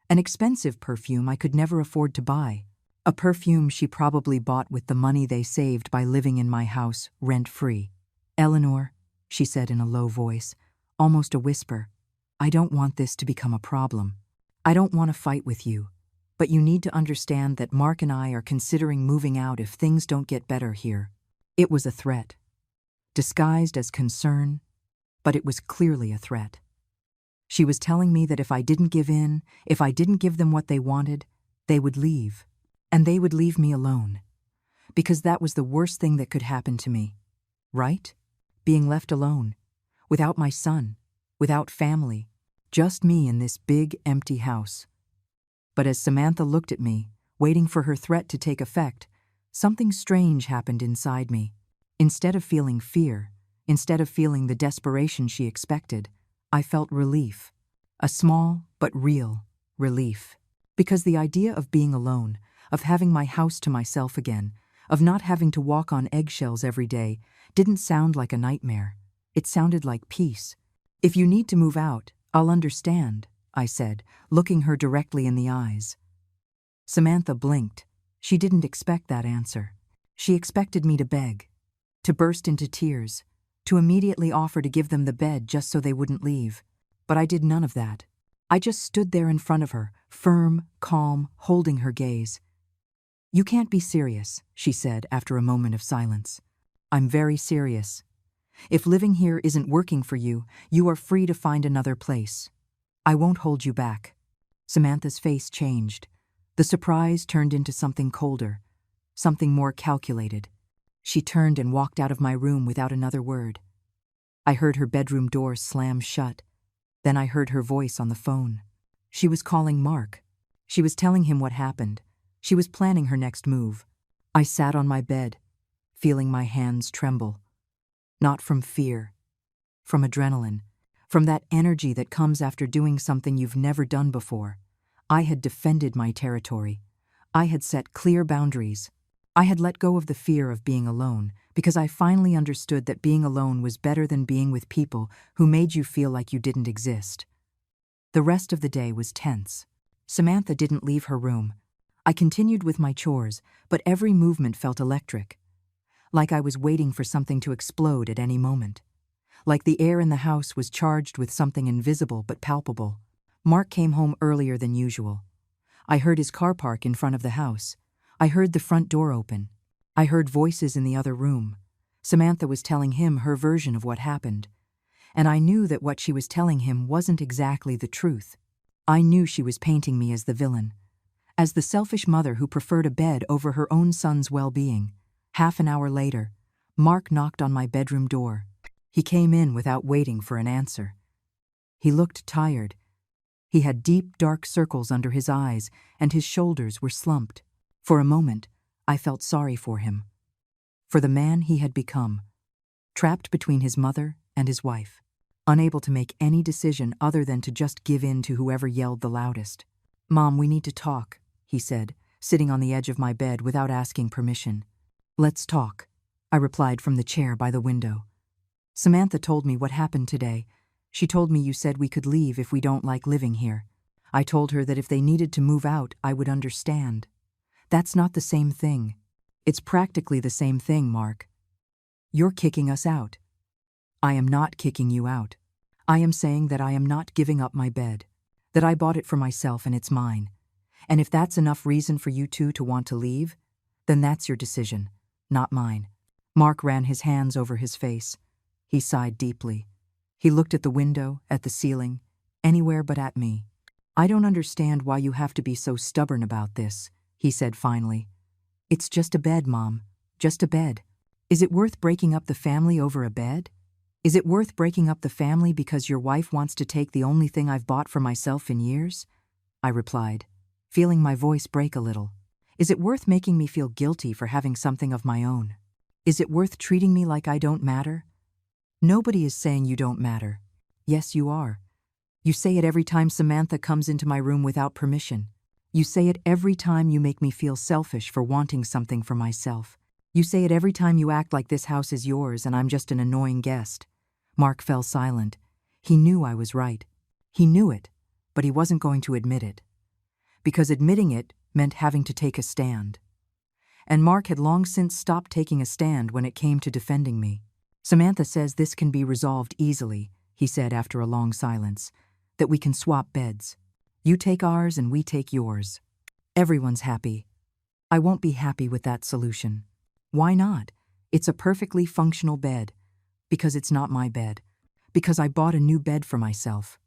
An expensive perfume I could never afford to buy. A perfume she probably bought with the money they saved by living in my house, rent-free. Eleanor, she said in a low voice, almost a whisper, I don't want this to become a problem. I don't want to fight with you, but you need to understand that Mark and I are considering moving out if things don't get better here. It was a threat, disguised as concern, but it was clearly a threat. She was telling me that if I didn't give in, if I didn't give them what they wanted, they would leave. And they would leave me alone. Because that was the worst thing that could happen to me. Right? Being left alone. Without my son. Without family. Just me in this big, empty house. But as Samantha looked at me, waiting for her threat to take effect, something strange happened inside me. Instead of feeling fear, instead of feeling the desperation she expected, I felt relief. A small but real relief. Because the idea of being alone, of having my house to myself again, of not having to walk on eggshells every day, didn't sound like a nightmare. It sounded like peace. If you need to move out, I'll understand, I said, looking her directly in the eyes. Samantha blinked. She didn't expect that answer. She expected me to beg, to burst into tears, to immediately offer to give them the bed just so they wouldn't leave. But I did none of that. I just stood there in front of her, firm, calm, holding her gaze. You can't be serious, she said after a moment of silence. I'm very serious. If living here isn't working for you, you are free to find another place. I won't hold you back. Samantha's face changed. The surprise turned into something colder, something more calculated. She turned and walked out of my room without another word. I heard her bedroom door slam shut. Then I heard her voice on the phone. She was calling Mark. She was telling him what happened. She was planning her next move. I sat on my bed, feeling my hands tremble. Not from fear, from adrenaline, from that energy that comes after doing something you've never done before. I had defended my territory. I had set clear boundaries. I had let go of the fear of being alone because I finally understood that being alone was better than being with people who made you feel like you didn't exist. The rest of the day was tense. Samantha didn't leave her room. I continued with my chores, but every movement felt electric. Like I was waiting for something to explode at any moment. Like the air in the house was charged with something invisible but palpable. Mark came home earlier than usual. I heard his car park in front of the house. I heard the front door open. I heard voices in the other room. Samantha was telling him her version of what happened. And I knew that what she was telling him wasn't exactly the truth. I knew she was painting me as the villain. as the selfish mother who preferred a bed over her own son's well-being. Half an hour later, Mark knocked on my bedroom door. He came in without waiting for an answer. He looked tired. He had deep, dark circles under his eyes, and his shoulders were slumped. For a moment, I felt sorry for him. For the man he had become, trapped between his mother and his wife, unable to make any decision other than to just give in to whoever yelled the loudest. "Mom, we need to talk," he said, sitting on the edge of my bed without asking permission. "Let's talk," I replied from the chair by the window. "Samantha told me what happened today. She told me you said we could leave if we don't like living here. I told her that if they needed to move out, I would understand. That's not the same thing." "It's practically the same thing, Mark. You're kicking us out." "I am not kicking you out. I am saying that I am not giving up my bed, that I bought it for myself and it's mine. And if that's enough reason for you two to want to leave, then that's your decision, not mine." Mark ran his hands over his face. He sighed deeply. He looked at the window, at the ceiling, anywhere but at me. "I don't understand why you have to be so stubborn about this," he said finally. "It's just a bed, Mom. Just a bed. Is it worth breaking up the family over a bed? Is it worth breaking up the family because your wife wants to take the only thing I've bought for myself in years?" I replied, feeling my voice break a little. "Is it worth making me feel guilty for having something of my own? Is it worth treating me like I don't matter?" "Nobody is saying you don't matter. Yes, you are. You say it every time Samantha comes into my room without permission. You say it every time you make me feel selfish for wanting something for myself. You say it every time you act like this house is yours and I'm just an annoying guest." Mark fell silent. He knew I was right. He knew it, but he wasn't going to admit it. Because admitting it meant having to take a stand. And Mark had long since stopped taking a stand when it came to defending me. "Samantha says this can be resolved easily," he said after a long silence, "that we can swap beds. You take ours and we take yours. Everyone's happy. I won't be happy with that solution." "Why not? It's a perfectly functional bed." "Because it's not my bed. Because I bought a new bed for myself.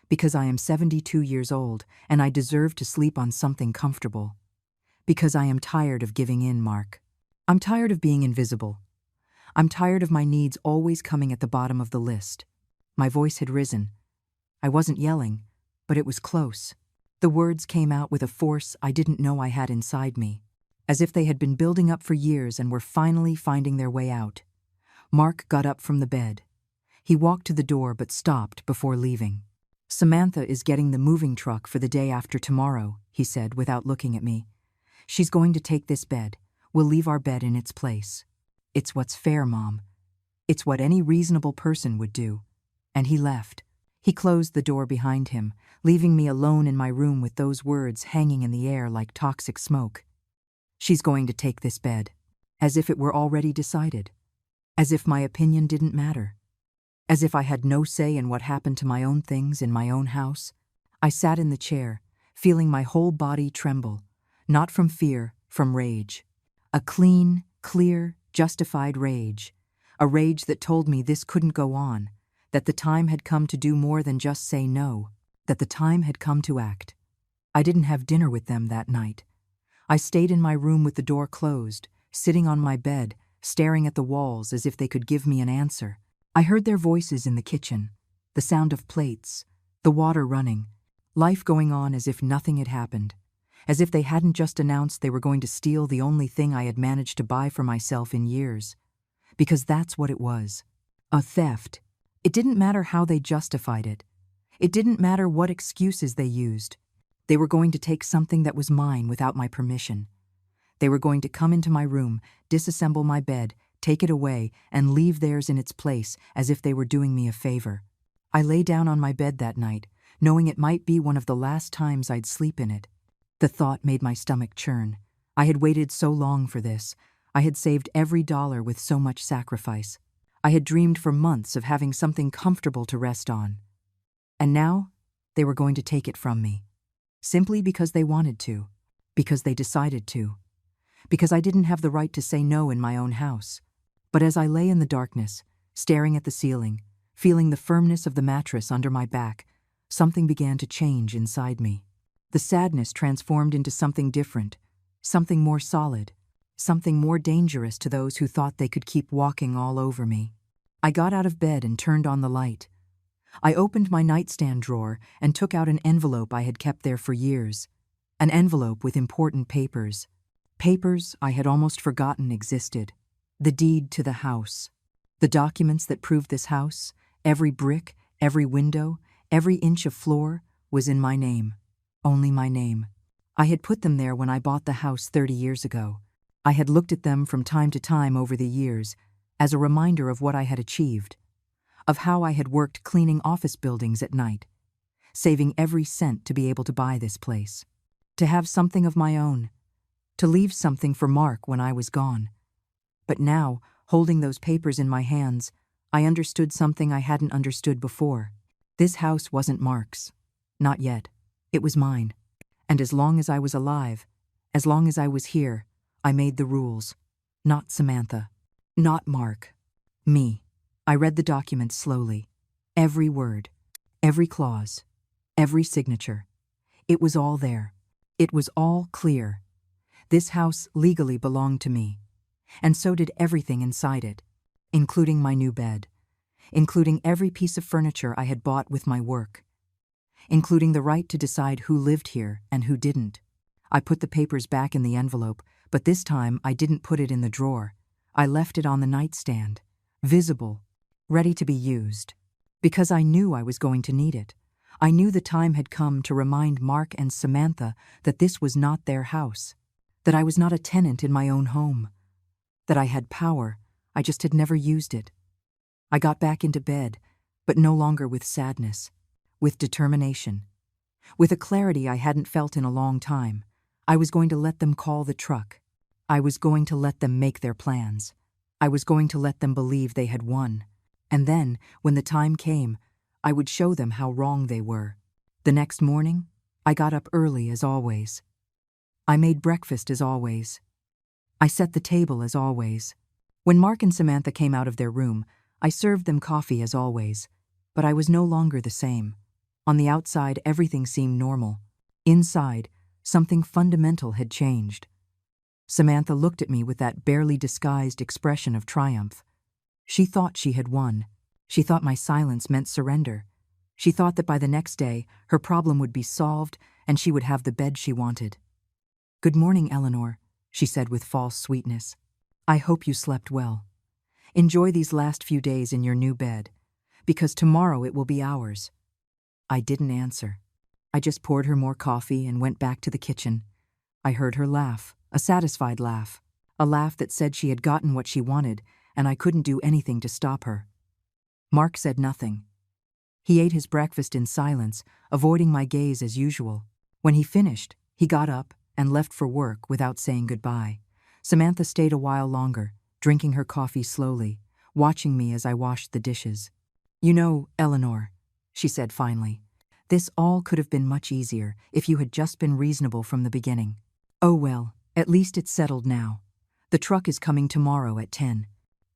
Because I am 72 years old and I deserve to sleep on something comfortable. Because I am tired of giving in, Mark. I'm tired of being invisible. I'm tired of my needs always coming at the bottom of the list." My voice had risen. I wasn't yelling, but it was close. The words came out with a force I didn't know I had inside me, as if they had been building up for years and were finally finding their way out. Mark got up from the bed. He walked to the door but stopped before leaving. "Samantha is getting the moving truck for the day after tomorrow," he said without looking at me. "She's going to take this bed. We'll leave our bed in its place. It's what's fair, Mom. It's what any reasonable person would do." And he left. He closed the door behind him, leaving me alone in my room with those words hanging in the air like toxic smoke. "She's going to take this bed." As if it were already decided. As if my opinion didn't matter. As if I had no say in what happened to my own things in my own house. I sat in the chair, feeling my whole body tremble, not from fear, from rage. A clean, clear, justified rage. A rage that told me this couldn't go on, that the time had come to do more than just say no, that the time had come to act. I didn't have dinner with them that night. I stayed in my room with the door closed, sitting on my bed, staring at the walls as if they could give me an answer. I heard their voices in the kitchen, the sound of plates, the water running, life going on as if nothing had happened, as if they hadn't just announced they were going to steal the only thing I had managed to buy for myself in years. Because that's what it was. A theft. It didn't matter how they justified it. It didn't matter what excuses they used. They were going to take something that was mine without my permission. They were going to come into my room, disassemble my bed, take it away, and leave theirs in its place as if they were doing me a favor. I lay down on my bed that night, knowing it might be one of the last times I'd sleep in it. The thought made my stomach churn. I had waited so long for this. I had saved every dollar with so much sacrifice. I had dreamed for months of having something comfortable to rest on. And now, they were going to take it from me. Simply because they wanted to. Because they decided to. Because I didn't have the right to say no in my own house. But as I lay in the darkness, staring at the ceiling, feeling the firmness of the mattress under my back, something began to change inside me. The sadness transformed into something different, something more solid, something more dangerous to those who thought they could keep walking all over me. I got out of bed and turned on the light. I opened my nightstand drawer and took out an envelope I had kept there for years. An envelope with important papers. Papers I had almost forgotten existed. The deed to the house. The documents that proved this house, every brick, every window, every inch of floor, was in my name. Only my name. I had put them there when I bought the house 30 years ago. I had looked at them from time to time over the years as a reminder of what I had achieved, of how I had worked cleaning office buildings at night, saving every cent to be able to buy this place, to have something of my own, to leave something for Mark when I was gone. But now, holding those papers in my hands, I understood something I hadn't understood before. This house wasn't Mark's. Not yet. It was mine. And as long as I was alive, as long as I was here, I made the rules. Not Samantha. Not Mark. Me. I read the document slowly. Every word. Every clause. Every signature. It was all there. It was all clear. This house legally belonged to me. And so did everything inside it, including my new bed, including every piece of furniture I had bought with my work, including the right to decide who lived here and who didn't. I put the papers back in the envelope, but this time I didn't put it in the drawer. I left it on the nightstand, visible, ready to be used, because I knew I was going to need it. I knew the time had come to remind Mark and Samantha that this was not their house, that I was not a tenant in my own home, that I had power, I just had never used it. I got back into bed, but no longer with sadness, with determination, with a clarity I hadn't felt in a long time. I was going to let them call the truck. I was going to let them make their plans. I was going to let them believe they had won. And then, when the time came, I would show them how wrong they were. The next morning, I got up early as always. I made breakfast as always. I set the table as always. When Mark and Samantha came out of their room, I served them coffee as always. But I was no longer the same. On the outside, everything seemed normal. Inside, something fundamental had changed. Samantha looked at me with that barely disguised expression of triumph. She thought she had won. She thought my silence meant surrender. She thought that by the next day, her problem would be solved and she would have the bed she wanted. "Good morning, Eleanor," she said with false sweetness. "I hope you slept well. Enjoy these last few days in your new bed, because tomorrow it will be ours." I didn't answer. I just poured her more coffee and went back to the kitchen. I heard her laugh, a satisfied laugh, a laugh that said she had gotten what she wanted and I couldn't do anything to stop her. Mark said nothing. He ate his breakfast in silence, avoiding my gaze as usual. When he finished, he got up and left for work without saying goodbye. Samantha stayed a while longer, drinking her coffee slowly, watching me as I washed the dishes. "You know, Eleanor," she said finally, "this all could have been much easier if you had just been reasonable from the beginning. Oh well, at least it's settled now. The truck is coming tomorrow at 10.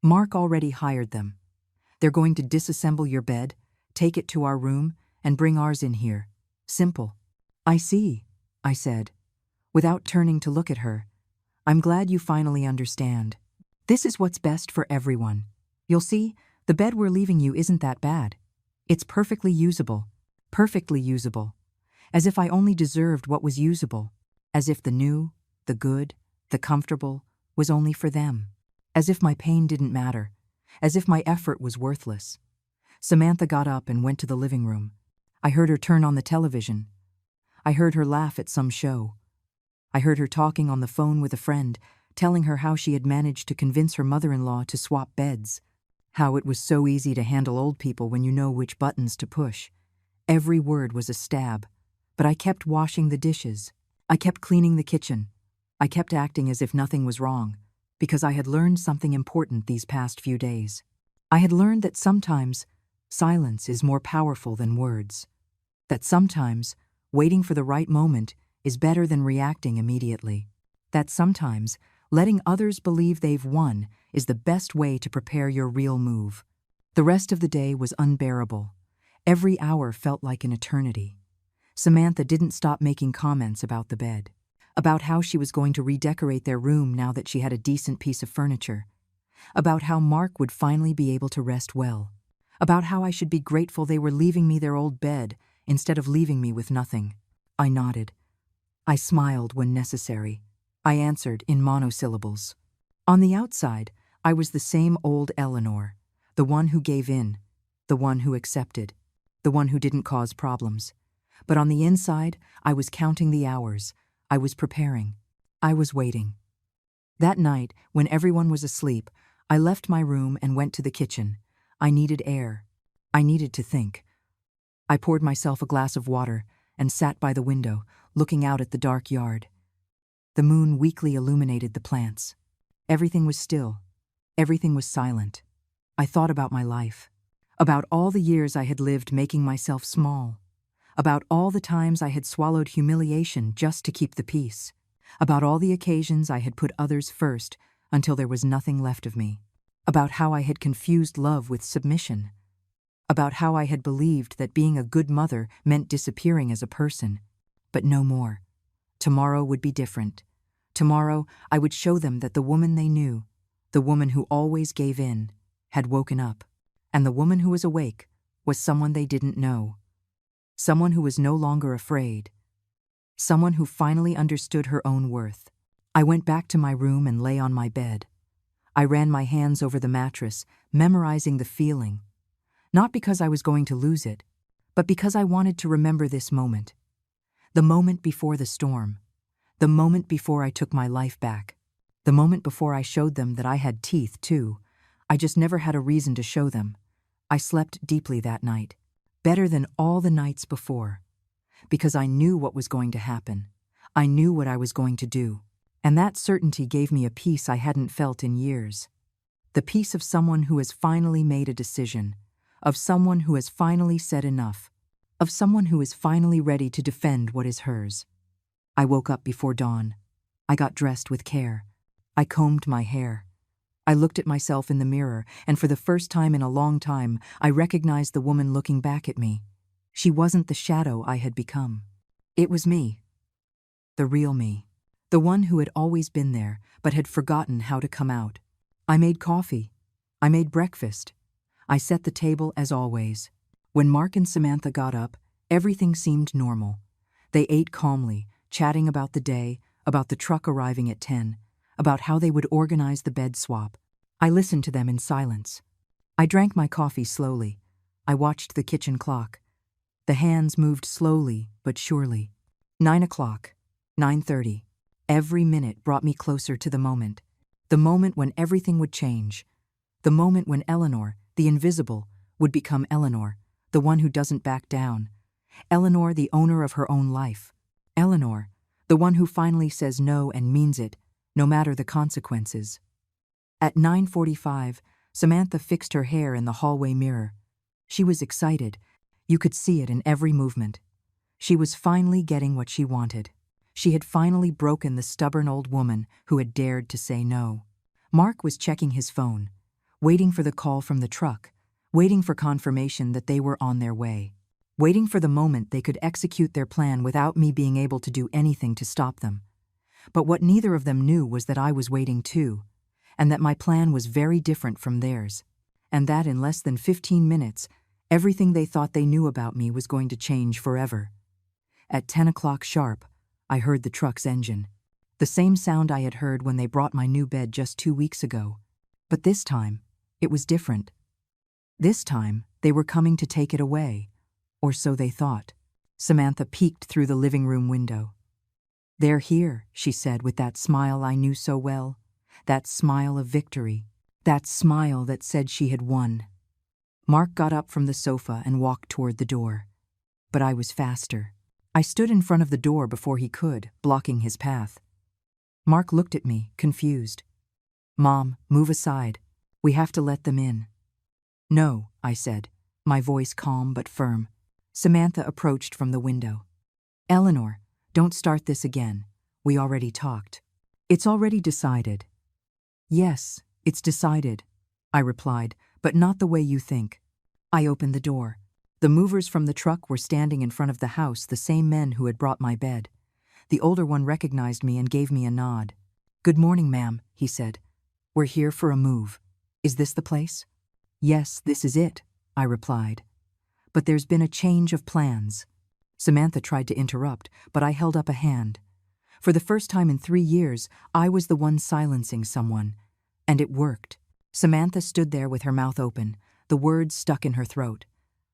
Mark already hired them. They're going to disassemble your bed, take it to our room, and bring ours in here. Simple." "I see," I said, without turning to look at her. "I'm glad you finally understand. This is what's best for everyone. You'll see, the bed we're leaving you isn't that bad. It's perfectly usable. Perfectly usable. As if I only deserved what was usable. As if the new, the good, the comfortable was only for them. As if my pain didn't matter. As if my effort was worthless." Samantha got up and went to the living room. I heard her turn on the television. I heard her laugh at some show. I heard her talking on the phone with a friend, telling her how she had managed to convince her mother-in-law to swap beds. How it was so easy to handle old people when you know which buttons to push. Every word was a stab. But I kept washing the dishes. I kept cleaning the kitchen. I kept acting as if nothing was wrong, because I had learned something important these past few days. I had learned that sometimes silence is more powerful than words. That sometimes waiting for the right moment is better than reacting immediately. That sometimes letting others believe they've won is the best way to prepare your real move. The rest of the day was unbearable. Every hour felt like an eternity. Samantha didn't stop making comments about the bed, about how she was going to redecorate their room now that she had a decent piece of furniture, about how Mark would finally be able to rest well, about how I should be grateful they were leaving me their old bed instead of leaving me with nothing. I nodded. I smiled when necessary. I answered in monosyllables. On the outside, I was the same old Eleanor, the one who gave in, the one who accepted, the one who didn't cause problems. But on the inside, I was counting the hours. I was preparing. I was waiting. That night, when everyone was asleep, I left my room and went to the kitchen. I needed air. I needed to think. I poured myself a glass of water and sat by the window, looking out at the dark yard. The moon weakly illuminated the plants. Everything was still. Everything was silent. I thought about my life, about all the years I had lived making myself small, about all the times I had swallowed humiliation just to keep the peace, about all the occasions I had put others first until there was nothing left of me, about how I had confused love with submission, about how I had believed that being a good mother meant disappearing as a person, but no more. Tomorrow would be different. Tomorrow I would show them that the woman they knew, the woman who always gave in, had woken up, and the woman who was awake was someone they didn't know, someone who was no longer afraid, someone who finally understood her own worth. I went back to my room and lay on my bed. I ran my hands over the mattress, memorizing the feeling, not because I was going to lose it, but because I wanted to remember this moment. The moment before the storm. The moment before I took my life back. The moment before I showed them that I had teeth, too. I just never had a reason to show them. I slept deeply that night, better than all the nights before, because I knew what was going to happen. I knew what I was going to do, and that certainty gave me a peace I hadn't felt in years. The peace of someone who has finally made a decision, of someone who has finally said enough, of someone who is finally ready to defend what is hers. I woke up before dawn. I got dressed with care. I combed my hair. I looked at myself in the mirror, and for the first time in a long time, I recognized the woman looking back at me. She wasn't the shadow I had become. It was me. The real me. The one who had always been there, but had forgotten how to come out. I made coffee. I made breakfast. I set the table as always. When Mark and Samantha got up, everything seemed normal. They ate calmly, chatting about the day, about the truck arriving at 10, about how they would organize the bed swap. I listened to them in silence. I drank my coffee slowly. I watched the kitchen clock. The hands moved slowly but surely. 9 o'clock, 9:30. Every minute brought me closer to the moment when everything would change, the moment when Eleanor, the invisible, would become Eleanor, the one who doesn't back down. Eleanor, the owner of her own life. Eleanor, the one who finally says no and means it, no matter the consequences. At 9:45, Samantha fixed her hair in the hallway mirror. She was excited. You could see it in every movement. She was finally getting what she wanted. She had finally broken the stubborn old woman who had dared to say no. Mark was checking his phone, waiting for the call from the truck, waiting for confirmation that they were on their way, waiting for the moment they could execute their plan without me being able to do anything to stop them. But what neither of them knew was that I was waiting too, and that my plan was very different from theirs, and that in less than 15 minutes, everything they thought they knew about me was going to change forever. At 10 o'clock sharp, I heard the truck's engine, the same sound I had heard when they brought my new bed just 2 weeks ago. But this time, it was different. This time, they were coming to take it away, or so they thought. Samantha peeked through the living room window. "They're here," she said with that smile I knew so well, that smile of victory, that smile that said she had won. Mark got up from the sofa and walked toward the door. But I was faster. I stood in front of the door before he could, blocking his path. Mark looked at me, confused. "Mom, move aside. We have to let them in." "No," I said, my voice calm but firm. Samantha approached from the window. "Eleanor, don't start this again. We already talked. It's already decided." "Yes, it's decided," I replied, "but not the way you think." I opened the door. The movers from the truck were standing in front of the house, the same men who had brought my bed. The older one recognized me and gave me a nod. "Good morning, ma'am," he said. "We're here for a move. Is this the place?" "Yes, this is it," I replied. "But there's been a change of plans." Samantha tried to interrupt, but I held up a hand. For the first time in 3 years, I was the one silencing someone. And it worked. Samantha stood there with her mouth open, the words stuck in her throat.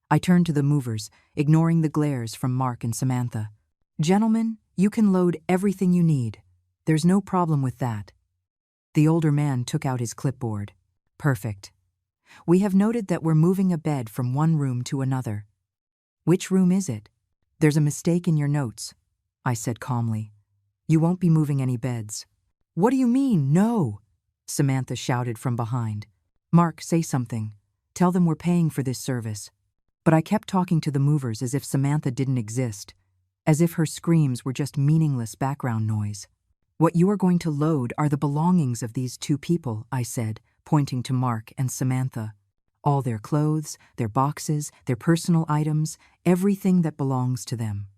I turned to the movers, ignoring the glares from Mark and Samantha. "Gentlemen, you can load everything you need. There's no problem with that." The older man took out his clipboard. "Perfect. We have noted that we're moving a bed from one room to another. Which room is it?" "There's a mistake in your notes," I said calmly. "You won't be moving any beds." "What do you mean, no?" Samantha shouted from behind. "Mark, say something. Tell them we're paying for this service." But I kept talking to the movers as if Samantha didn't exist, as if her screams were just meaningless background noise. "What you are going to load are the belongings of these 2 people," I said, pointing to Mark and Samantha. "All their clothes, their boxes, their personal items, everything that belongs to them.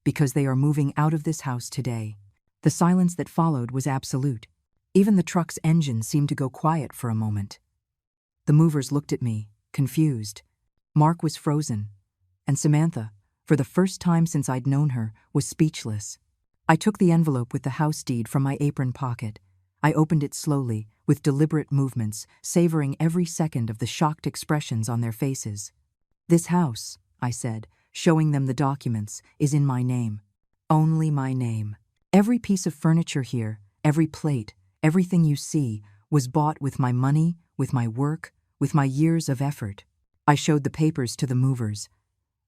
Because they are moving out of this house today." The silence that followed was absolute. Even the truck's engine seemed to go quiet for a moment. The movers looked at me, confused. Mark was frozen, and Samantha, for the first time since I'd known her, was speechless. I took the envelope with the house deed from my apron pocket. I opened it slowly, with deliberate movements, savoring every second of the shocked expressions on their faces. "This house," I said, showing them the documents, "is in my name. Only my name. Every piece of furniture here, every plate, everything you see, was bought with my money, with my work, with my years of effort." I showed the papers to the movers.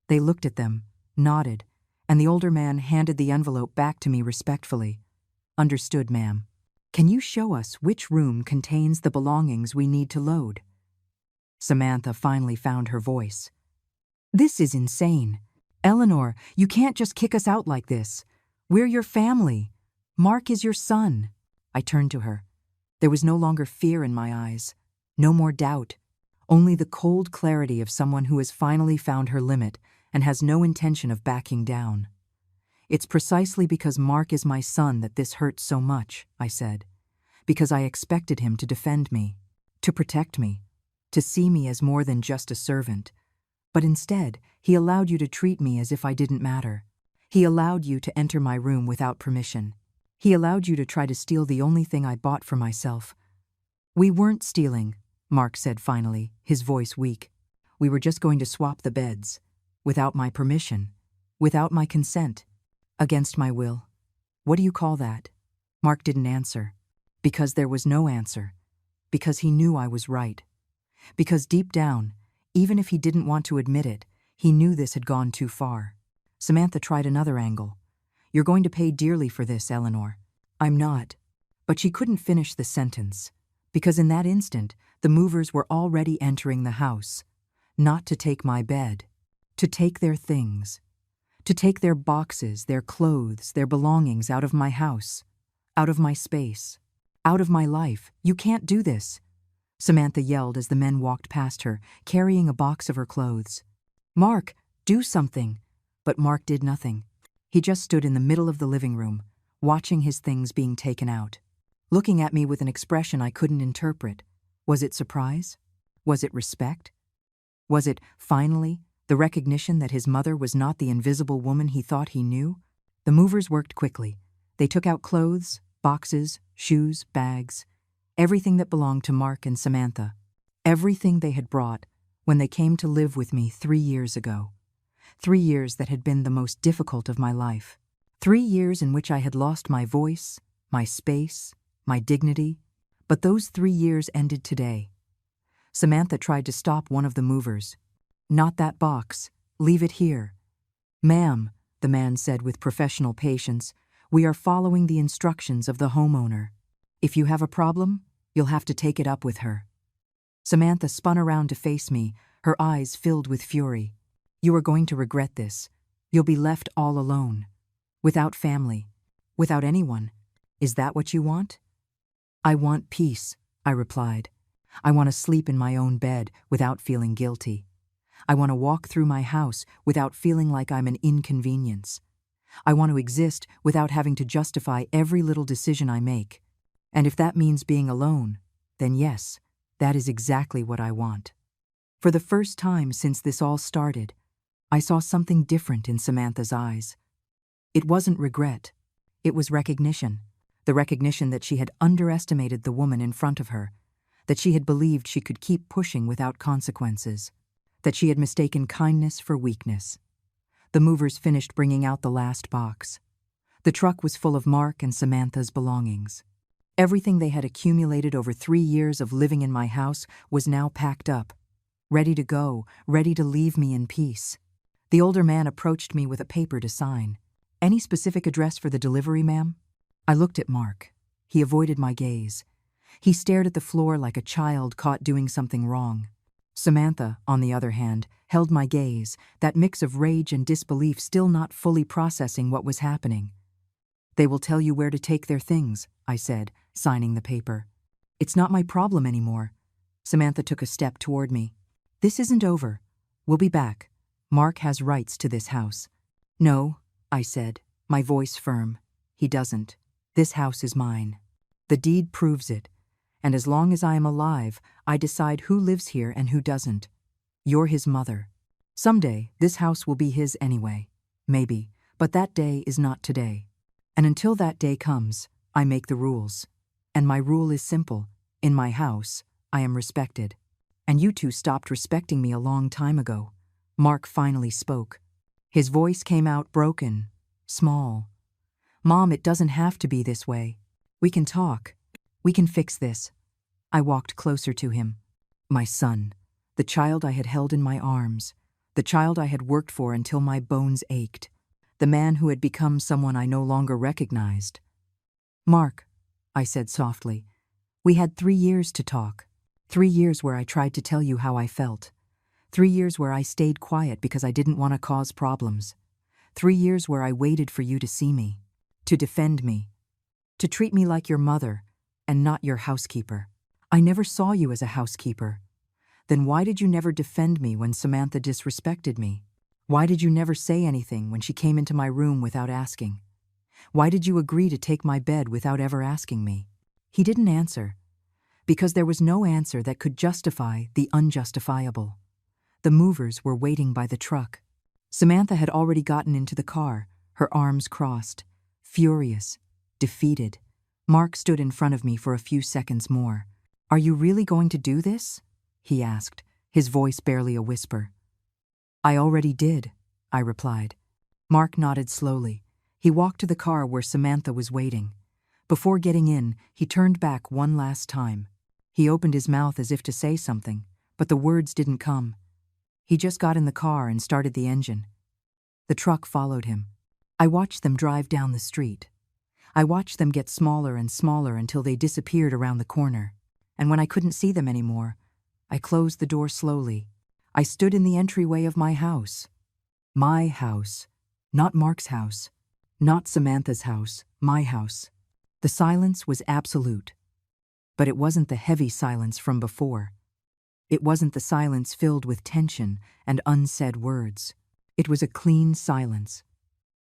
They looked at them, nodded, and the older man handed the envelope back to me respectfully. "Understood, ma'am. Can you show us which room contains the belongings we need to load?" Samantha finally found her voice. "This is insane. Eleanor, you can't just kick us out like this. We're your family. Mark is your son." I turned to her. There was no longer fear in my eyes, no more doubt. Only the cold clarity of someone who has finally found her limit and has no intention of backing down. "It's precisely because Mark is my son that this hurts so much," I said. "Because I expected him to defend me, to protect me, to see me as more than just a servant. But instead, he allowed you to treat me as if I didn't matter. He allowed you to enter my room without permission. He allowed you to try to steal the only thing I bought for myself." "We weren't stealing," Mark said finally, his voice weak. "We were just going to swap the beds. Without my permission. Without my consent. Against my will. What do you call that?" Mark didn't answer. Because there was no answer. Because he knew I was right. Because deep down, even if he didn't want to admit it, he knew this had gone too far. Samantha tried another angle. "You're going to pay dearly for this, Eleanor." "I'm not." But she couldn't finish the sentence. Because in that instant, the movers were already entering the house. Not to take my bed. To take their things. To take their boxes, their clothes, their belongings out of my house. Out of my space. Out of my life. "You can't do this," Samantha yelled as the men walked past her, carrying a box of her clothes. "Mark, do something." But Mark did nothing. He just stood in the middle of the living room, watching his things being taken out. Looking at me with an expression I couldn't interpret. Was it surprise? Was it respect? Was it, finally, the recognition that his mother was not the invisible woman he thought he knew? The movers worked quickly. They took out clothes, boxes, shoes, bags, everything that belonged to Mark and Samantha. Everything they had brought when they came to live with me 3 years ago. 3 years that had been the most difficult of my life. 3 years in which I had lost my voice, my space, my dignity. But those 3 years ended today. Samantha tried to stop one of the movers. "Not that box. Leave it here." "Ma'am," the man said with professional patience, "we are following the instructions of the homeowner. If you have a problem, you'll have to take it up with her." Samantha spun around to face me, her eyes filled with fury. "You are going to regret this. You'll be left all alone. Without family. Without anyone. Is that what you want?" "I want peace," I replied. "I want to sleep in my own bed without feeling guilty. I want to walk through my house without feeling like I'm an inconvenience. I want to exist without having to justify every little decision I make. And if that means being alone, then yes, that is exactly what I want. For the first time since this all started, I saw something different in Samantha's eyes. It wasn't regret. It was recognition. The recognition that she had underestimated the woman in front of her, that she had believed she could keep pushing without consequences, that she had mistaken kindness for weakness. The movers finished bringing out the last box. The truck was full of Mark and Samantha's belongings. Everything they had accumulated over 3 years of living in my house was now packed up, ready to go, ready to leave me in peace. The older man approached me with a paper to sign. "Any specific address for the delivery, ma'am?" I looked at Mark. He avoided my gaze. He stared at the floor like a child caught doing something wrong. Samantha, on the other hand, held my gaze, that mix of rage and disbelief still not fully processing what was happening. "They will tell you where to take their things," I said, signing the paper. "It's not my problem anymore." Samantha took a step toward me. "This isn't over. We'll be back. Mark has rights to this house." "No," I said, my voice firm. "He doesn't. This house is mine. The deed proves it. And as long as I am alive, I decide who lives here and who doesn't. You're his mother. Someday, this house will be his anyway. Maybe, but that day is not today. And until that day comes, I make the rules. And my rule is simple. In my house, I am respected. And you two stopped respecting me a long time ago." Mark finally spoke. His voice came out broken, small. "Mom, it doesn't have to be this way. We can talk. We can fix this." I walked closer to him. My son, the child I had held in my arms, the child I had worked for until my bones ached, the man who had become someone I no longer recognized. "Mark," I said softly, "we had 3 years to talk. 3 years where I tried to tell you how I felt. 3 years where I stayed quiet because I didn't want to cause problems. 3 years where I waited for you to see me, to defend me, to treat me like your mother and not your housekeeper. I never saw you as a housekeeper. Then why did you never defend me when Samantha disrespected me? Why did you never say anything when she came into my room without asking? Why did you agree to take my bed without ever asking me?" He didn't answer, because there was no answer that could justify the unjustifiable. The movers were waiting by the truck. Samantha had already gotten into the car, her arms crossed, furious, defeated. Mark stood in front of me for a few seconds more. "Are you really going to do this?" he asked, his voice barely a whisper. "I already did," I replied. Mark nodded slowly. He walked to the car where Samantha was waiting. Before getting in, he turned back one last time. He opened his mouth as if to say something, but the words didn't come. He just got in the car and started the engine. The truck followed him. I watched them drive down the street. I watched them get smaller and smaller until they disappeared around the corner. And when I couldn't see them anymore, I closed the door slowly. I stood in the entryway of my house. My house. Not Mark's house. Not Samantha's house. My house. The silence was absolute. But it wasn't the heavy silence from before. It wasn't the silence filled with tension and unsaid words. It was a clean silence.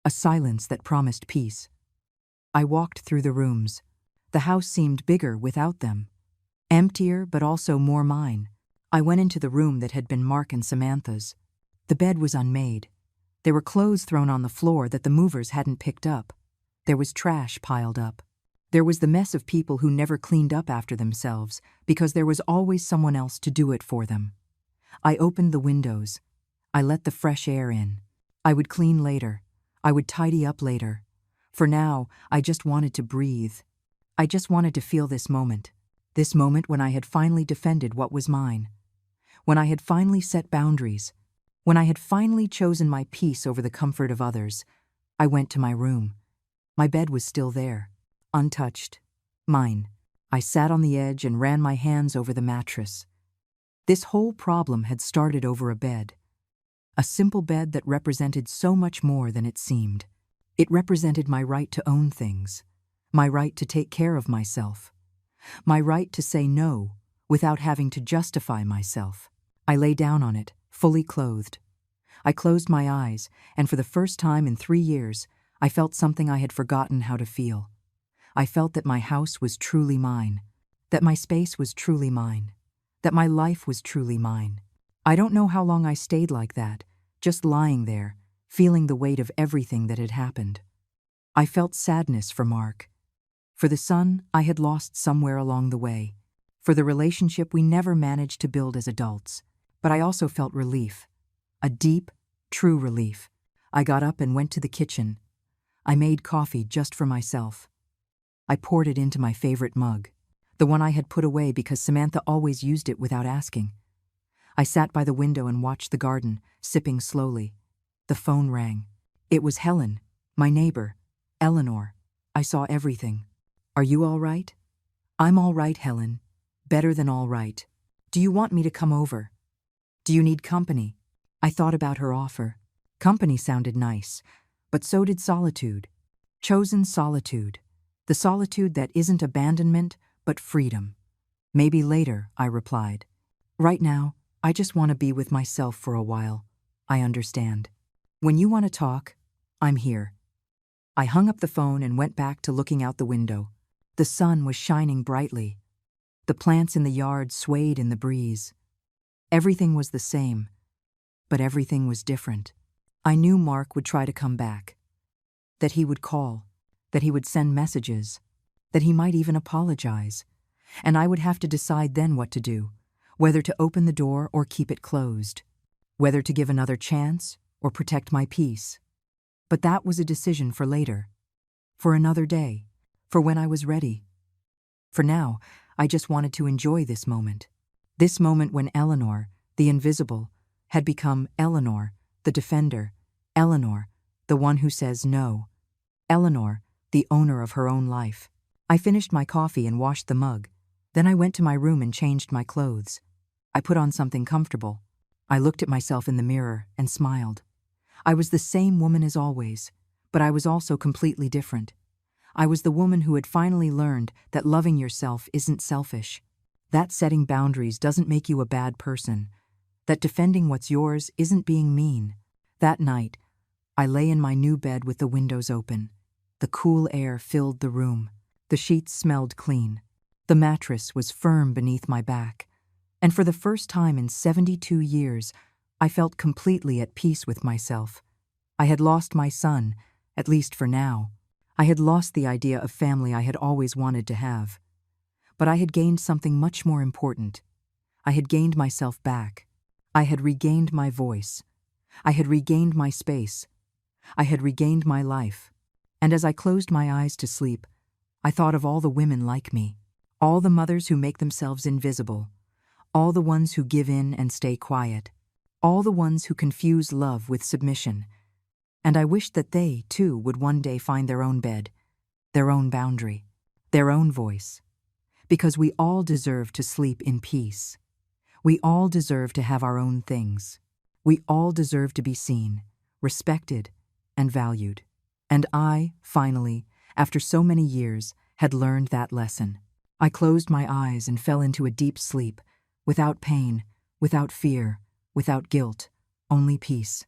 A silence that promised peace. I walked through the rooms. The house seemed bigger without them. Emptier, but also more mine. I went into the room that had been Mark and Samantha's. The bed was unmade. There were clothes thrown on the floor that the movers hadn't picked up. There was trash piled up. There was the mess of people who never cleaned up after themselves because there was always someone else to do it for them. I opened the windows. I let the fresh air in. I would clean later. I would tidy up later. For now, I just wanted to breathe. I just wanted to feel this moment when I had finally defended what was mine, when I had finally set boundaries, when I had finally chosen my peace over the comfort of others. I went to my room. My bed was still there, untouched, mine. I sat on the edge and ran my hands over the mattress. This whole problem had started over a bed. A simple bed that represented so much more than it seemed. It represented my right to own things, my right to take care of myself, my right to say no without having to justify myself. I lay down on it, fully clothed. I closed my eyes, and for the first time in 3 years, I felt something I had forgotten how to feel. I felt that my house was truly mine, that my space was truly mine, that my life was truly mine. I don't know how long I stayed like that, just lying there, feeling the weight of everything that had happened. I felt sadness for Mark, for the son I had lost somewhere along the way, for the relationship we never managed to build as adults. But I also felt relief, a deep, true relief. I got up and went to the kitchen. I made coffee just for myself. I poured it into my favorite mug, the one I had put away because Samantha always used it without asking. I sat by the window and watched the garden, sipping slowly. The phone rang. It was Helen, my neighbor, Eleanor. I saw everything. "Are you all right?" "I'm all right, Helen. Better than all right. Do you want me to come over? Do you need company?" I thought about her offer. Company sounded nice, but so did solitude. Chosen solitude. The solitude that isn't abandonment, but freedom. "Maybe later," I replied. "Right now, I just want to be with myself for a while. I understand. When you want to talk, I'm here." I hung up the phone and went back to looking out the window. The sun was shining brightly. The plants in the yard swayed in the breeze. Everything was the same, but everything was different. I knew Mark would try to come back, that he would call, that he would send messages, that he might even apologize, and I would have to decide then what to do, whether to open the door or keep it closed, whether to give another chance or protect my peace. But that was a decision for later, for another day, for when I was ready. For now, I just wanted to enjoy this moment when Eleanor, the invisible, had become Eleanor, the defender, Eleanor, the one who says no, Eleanor, the owner of her own life. I finished my coffee and washed the mug. Then I went to my room and changed my clothes. I put on something comfortable. I looked at myself in the mirror and smiled. I was the same woman as always, but I was also completely different. I was the woman who had finally learned that loving yourself isn't selfish, that setting boundaries doesn't make you a bad person, that defending what's yours isn't being mean. That night, I lay in my new bed with the windows open. The cool air filled the room. The sheets smelled clean. The mattress was firm beneath my back. And for the first time in 72 years, I felt completely at peace with myself. I had lost my son, at least for now. I had lost the idea of family I had always wanted to have. But I had gained something much more important. I had gained myself back. I had regained my voice. I had regained my space. I had regained my life. And as I closed my eyes to sleep, I thought of all the women like me, all the mothers who make themselves invisible, all the ones who give in and stay quiet, all the ones who confuse love with submission. And I wished that they, too, would one day find their own bed, their own boundary, their own voice. Because we all deserve to sleep in peace. We all deserve to have our own things. We all deserve to be seen, respected, and valued. And I, finally, after so many years, had learned that lesson. I closed my eyes and fell into a deep sleep, without pain, without fear, without guilt, only peace.